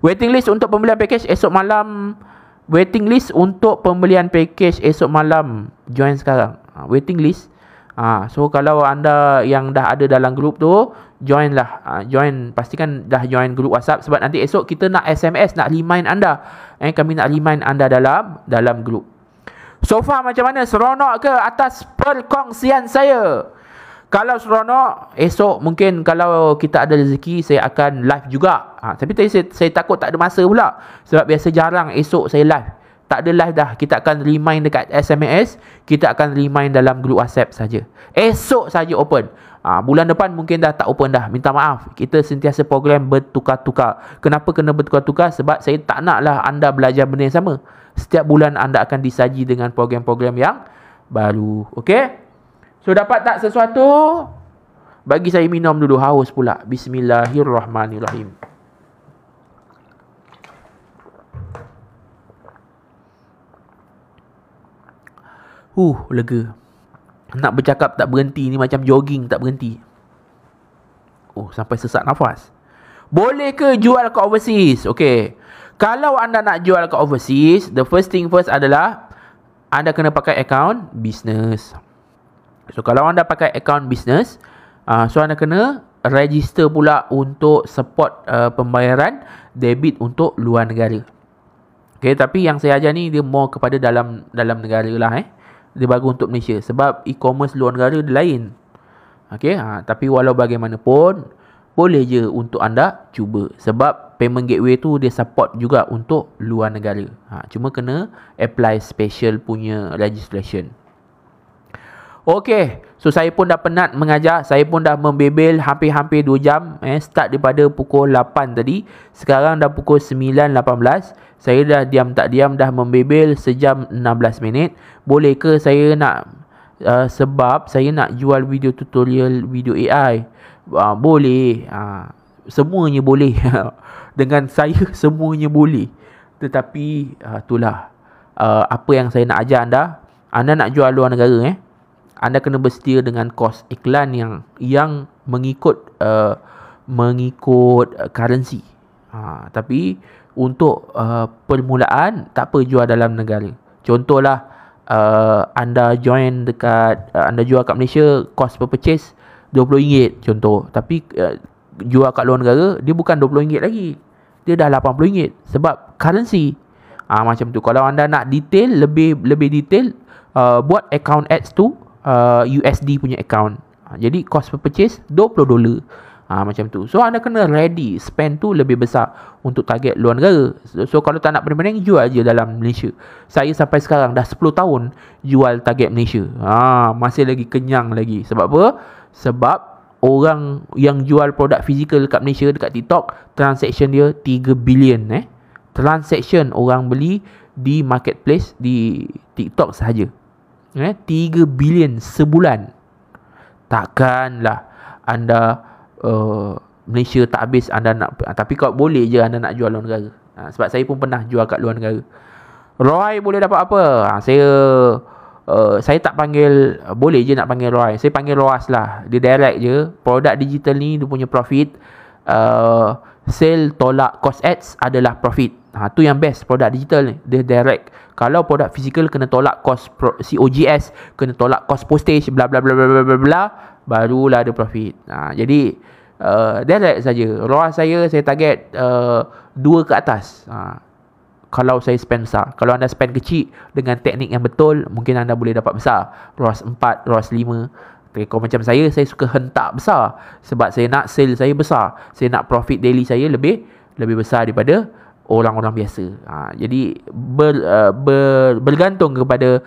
Waiting list untuk pembelian package esok malam. Waiting list untuk pembelian package esok malam. Join sekarang. Waiting list So kalau anda yang dah ada dalam grup tu, join lah. Join, pastikan dah join grup WhatsApp, sebab nanti esok kita nak SMS, nak remind anda. Kami nak remind anda dalam grup. So far macam mana? Seronok ke atas perkongsian saya? Kalau seronok, esok mungkin kalau kita ada rezeki, saya akan live juga. Tapi tadi saya takut tak ada masa pula, sebab biasa jarang esok saya live. Tak ada live dah. Kita akan remind dekat SMS, kita akan remind dalam grup WhatsApp saja. Esok saja open. Bulan depan mungkin dah tak open dah. Minta maaf. Kita sentiasa program bertukar-tukar. Kenapa kena bertukar-tukar? Sebab saya tak naklah anda belajar benda yang sama. Setiap bulan anda akan disaji dengan program-program yang baru. Okey? So, dapat tak sesuatu? Bagi saya minum dulu. Haus pula. Bismillahirrahmanirrahim. Lega. Nak bercakap tak berhenti ni macam jogging tak berhenti. Sampai sesak nafas. Boleh ke jual ke overseas? Okey. Kalau anda nak jual ke overseas, the first thing first adalah anda kena pakai account business. So kalau anda pakai account business, so anda kena register pula untuk support pembayaran debit untuk luar negara. Okey, tapi yang saya ajar ni dia more kepada dalam negara lah. Dia bagus untuk Malaysia, sebab e-commerce luar negara dia lain. Okey, tapi walau bagaimanapun boleh je untuk anda cuba, sebab payment gateway tu dia support juga untuk luar negara. Cuma kena apply special punya registration. Okey, so saya pun dah penat mengajar. Saya pun dah membebel hampir-hampir 2 jam. Start daripada pukul 8 tadi. Sekarang dah pukul 9.18. Saya dah diam tak diam dah membebel sejam 16 minit. Boleh ke saya nak sebab saya nak jual video tutorial video AI. Boleh. Semuanya boleh. Dengan saya semuanya boleh. Tetapi itulah apa yang saya nak ajar anda. Anda nak jual luar negara, anda kena bersedia dengan kos iklan yang mengikut currency. Tapi untuk permulaan tak apa jual dalam negara. Contohlah anda join dekat anda jual kat Malaysia, kos per purchase RM20 contoh. Tapi jual kat luar negara dia bukan RM20 lagi. Dia dah RM80 sebab currency. Macam tu. Kalau anda nak detail lebih detail, buat account ads tu USD punya account. Jadi cost per purchase $20. Macam tu. So anda kena ready. Spend tu lebih besar untuk target luar negara. So kalau tak nak pening-pening, jual je dalam Malaysia. Saya sampai sekarang dah 10 tahun jual target Malaysia. Masih lagi kenyang lagi. Sebab apa? Sebab orang yang jual produk fizikal dekat Malaysia, dekat TikTok, transaction dia 3 billion. Transaction orang beli di marketplace di TikTok sahaja. 3 bilion sebulan. Takkanlah anda Malaysia tak habis anda nak. Tapi kalau boleh je anda nak jual luar negara. Sebab saya pun pernah jual kat luar negara. Roy boleh dapat apa? Saya tak panggil, boleh je nak panggil Roy. Saya panggil Roas lah. Dia direct je. Produk digital ni dia punya profit, sale tolak cost ads adalah profit. Tu yang best produk digital ni. Dia direct. Kalau produk fizikal kena tolak cost COGS, kena tolak cost postage, bla bla bla bla bla bla, barulah ada profit. Jadi direct saja. ROAS saya target 2 ke atas. Kalau saya spend besar. Kalau anda spend kecil dengan teknik yang betul, mungkin anda boleh dapat besar. ROAS 4, ROAS 5. Tapi kalau macam saya suka hentak besar. Sebab saya nak sale saya besar. Saya nak profit daily saya lebih besar daripada orang-orang biasa. Jadi bergantung kepada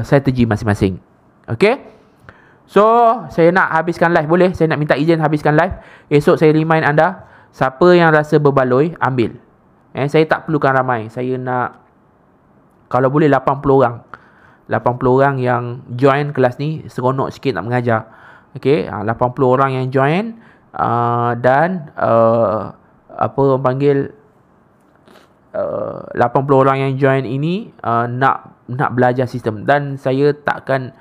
strategi masing-masing. Okay. So saya nak habiskan live. Boleh? Saya nak minta izin habiskan live. Esok saya remind anda, siapa yang rasa berbaloi, ambil. Saya tak perlukan ramai. Saya nak, kalau boleh 80 orang. 80 orang yang join kelas ni. Seronok sikit nak mengajar. Okay. 80 orang yang join. Dan apa orang panggil, 80 orang yang join ini nak belajar sistem. Dan saya takkan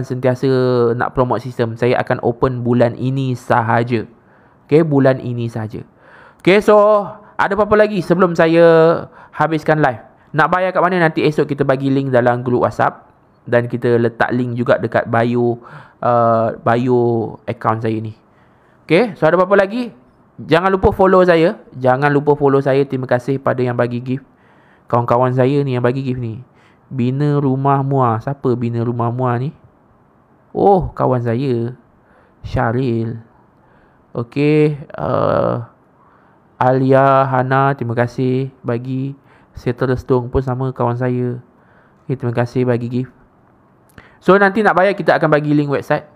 sentiasa nak promote sistem. Saya akan open bulan ini sahaja. Okay, bulan ini sahaja. Okay, so ada apa-apa lagi sebelum saya habiskan live? Nak bayar kat mana? Nanti esok kita bagi link dalam grup WhatsApp. dan kita letak link juga dekat bio account saya ni. Okay, so ada apa-apa lagi? Jangan lupa follow saya. Terima kasih pada yang bagi gift. Kawan-kawan saya ni yang bagi gift ni. Bina Rumah Muar. Siapa Bina Rumah Muar ni? Oh, kawan saya, Syaril. Okay, Alia, Hana, terima kasih bagi. Settle Stone pun sama kawan saya. Okay, terima kasih bagi gift. So nanti nak bayar, kita akan bagi link website.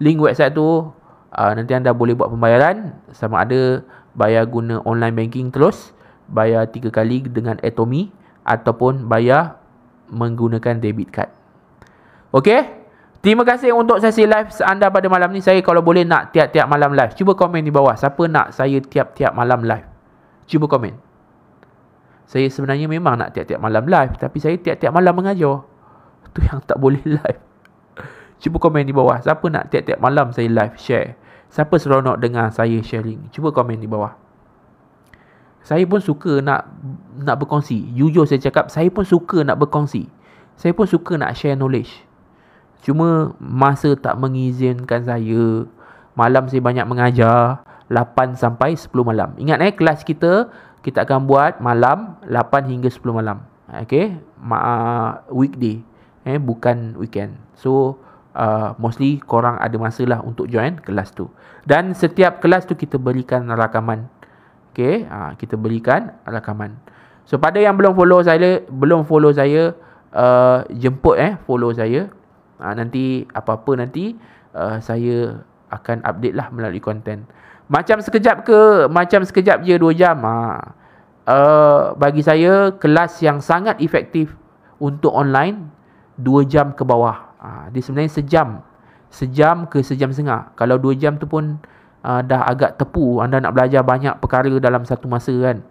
Link website tu nanti anda boleh buat pembayaran, sama ada bayar guna online banking terus, bayar 3 kali dengan Atomy, ataupun bayar menggunakan debit card. Okay, terima kasih untuk sesi live anda pada malam ni. Saya kalau boleh nak tiap-tiap malam live. Cuba komen di bawah, siapa nak saya tiap-tiap malam live? Cuba komen. Saya sebenarnya memang nak tiap-tiap malam live, tapi saya tiap-tiap malam mengajar. Tu yang tak boleh live. Cuba komen di bawah, siapa nak tiap-tiap malam saya live share? Siapa seronok dengar saya sharing? Cuba komen di bawah. Saya pun suka nak berkongsi. Jujur saya cakap, saya pun suka nak berkongsi. Saya pun suka nak share knowledge. Cuma masa tak mengizinkan saya. Malam saya banyak mengajar 8 sampai 10 malam. Ingat kelas kita akan buat malam 8 hingga 10 malam. Okay, weekday, bukan weekend. So mostly korang ada masa lah untuk join kelas tu. Dan setiap kelas tu kita berikan rakaman. Okay, kita berikan rakaman. So pada yang belum follow saya, jemput follow saya. Nanti apa-apa nanti saya akan update lah melalui konten. Macam sekejap je 2 jam. Bagi saya kelas yang sangat efektif untuk online 2 jam ke bawah. Dia sebenarnya sejam ke sejam setengah. Kalau 2 jam tu pun dah agak tepu. Anda nak belajar banyak perkara dalam satu masa kan.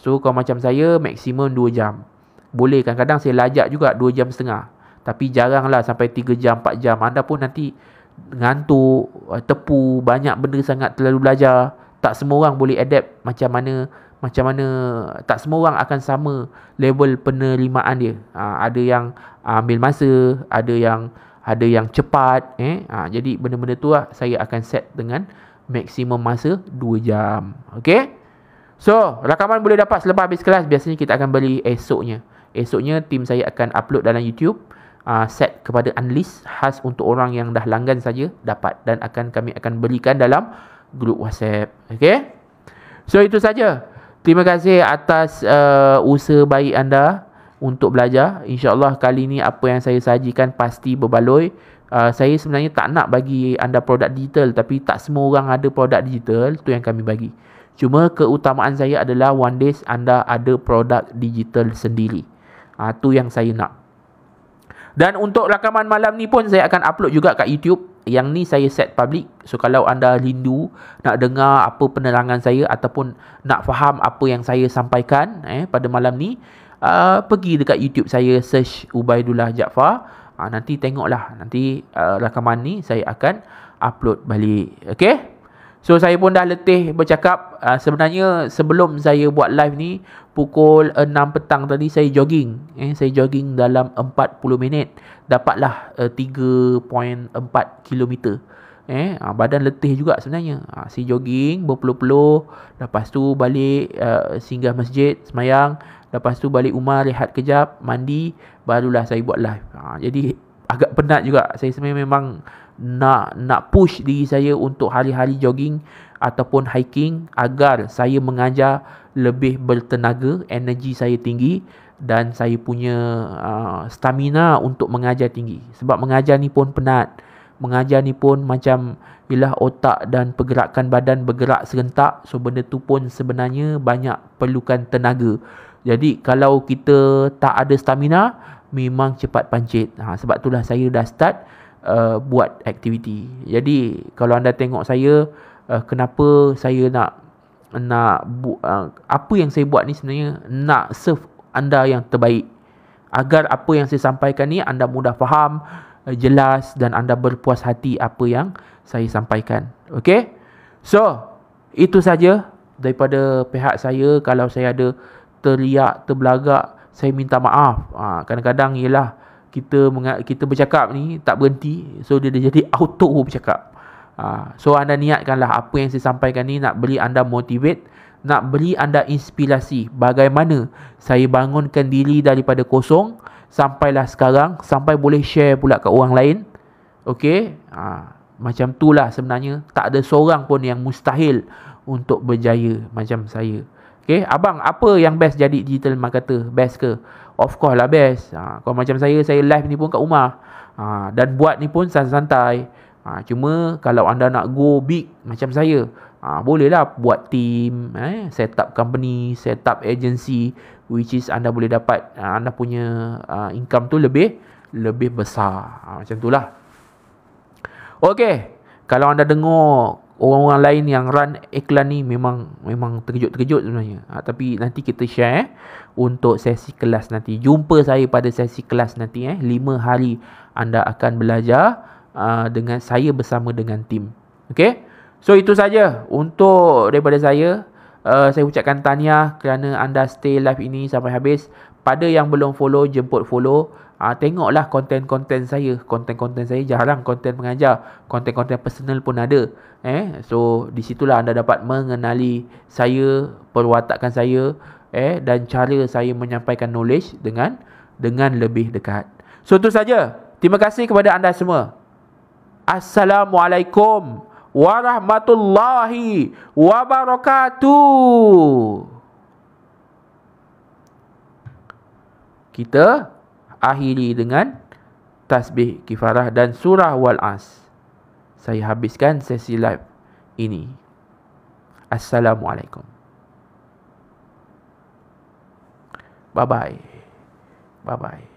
So kalau macam saya, maksimum 2 jam. Boleh, kadang-kadang saya lajak juga 2 jam setengah. Tapi jaranglah sampai 3 jam, 4 jam. Anda pun nanti ngantuk, tepu, banyak benda sangat terlalu belajar. Tak semua orang boleh adapt macam mana tak semua orang akan sama level penerimaan dia. Ada yang ambil masa, ada yang cepat. Jadi benda-benda tu lah saya akan set dengan maksimum masa 2 jam. Okay, so rakaman boleh dapat selepas habis kelas. Biasanya kita akan beli esoknya tim saya akan upload dalam YouTube. Set kepada unlist, khas untuk orang yang dah langgan saja dapat, dan kami akan berikan dalam grup WhatsApp. Okay, so itu saja. Terima kasih atas usaha baik anda untuk belajar. InsyaAllah kali ni apa yang saya sajikan pasti berbaloi. Saya sebenarnya tak nak bagi anda produk digital, tapi tak semua orang ada produk digital. Tu yang kami bagi. Cuma keutamaan saya adalah one day anda ada produk digital sendiri. Tu yang saya nak. Dan untuk rakaman malam ni pun saya akan upload juga kat YouTube. Yang ni saya set public. So kalau anda rindu nak dengar apa penerangan saya ataupun nak faham apa yang saya sampaikan pada malam ni, pergi dekat YouTube saya, search Ubaidullah Jaafar. Nanti tengoklah. Nanti rakaman ni saya akan upload balik. Okay, so saya pun dah letih bercakap. Sebenarnya sebelum saya buat live ni, pukul 6 petang tadi saya jogging. Saya jogging dalam 40 minit. Dapatlah 3.4 km. Badan letih juga sebenarnya. Saya jogging berpeluh-peluh. Lepas tu balik singgah masjid, semayang. Lepas tu balik rumah, rehat kejap, mandi. Barulah saya buat live. Jadi agak penat juga. Saya sebenarnya memang nak push diri saya untuk hari-hari jogging ataupun hiking agar saya mengajar lebih bertenaga, energi saya tinggi dan saya punya stamina untuk mengajar tinggi. Sebab mengajar ni pun penat. Mengajar ni pun macam otak dan pergerakan badan bergerak serentak. So benda tu pun sebenarnya banyak perlukan tenaga. Jadi kalau kita tak ada stamina, memang cepat pancit. Sebab itulah saya dah start buat aktiviti. Jadi kalau anda tengok saya, kenapa saya nak apa yang saya buat ni sebenarnya nak serve anda yang terbaik, agar apa yang saya sampaikan ni anda mudah faham, jelas, dan anda berpuas hati apa yang saya sampaikan. Okay, so itu saja daripada pihak saya. Kalau saya ada teriak, terbelagak, saya minta maaf. Kadang-kadang ialah kita bercakap ni tak berhenti. So dia dah jadi auto bercakap. So anda niatkanlah apa yang saya sampaikan ni nak beri anda motivate, nak beri anda inspirasi bagaimana saya bangunkan diri daripada kosong sampailah sekarang, sampai boleh share pula kat orang lain. Okey, macam itulah sebenarnya. Tak ada seorang pun yang mustahil untuk berjaya macam saya. Okey, abang, apa yang best jadi digital marketer? Best ke? Of course lah best. Kalau macam saya live ni pun kat rumah. Dan buat ni pun santai-santai. Cuma kalau anda nak go big macam saya, bolehlah buat team, set up company, set up agency, which is anda boleh dapat anda punya income tu lebih besar. Macam tu lah. Okey, kalau anda dengar orang-orang lain yang run iklan ni memang terkejut-terkejut sebenarnya. Tapi nanti kita share untuk sesi kelas nanti. Jumpa saya pada sesi kelas nanti 5 hari anda akan belajar dengan saya bersama dengan tim. Okey. So itu saja untuk daripada saya. Saya ucapkan tahniah kerana anda stay live ini sampai habis. Pada yang belum follow, jemput follow. Tengoklah konten-konten saya. Konten-konten saya jarang konten mengajar. Konten-konten personal pun ada. So di situlah anda dapat mengenali saya, perwatakan saya, dan cara saya menyampaikan knowledge dengan lebih dekat. So itu saja. Terima kasih kepada anda semua. Assalamualaikum warahmatullahi wabarakatuh. Kita akhiri dengan tasbih kifarah dan surah Wal-As. Saya habiskan sesi live ini. Assalamualaikum. Bye-bye. Bye-bye.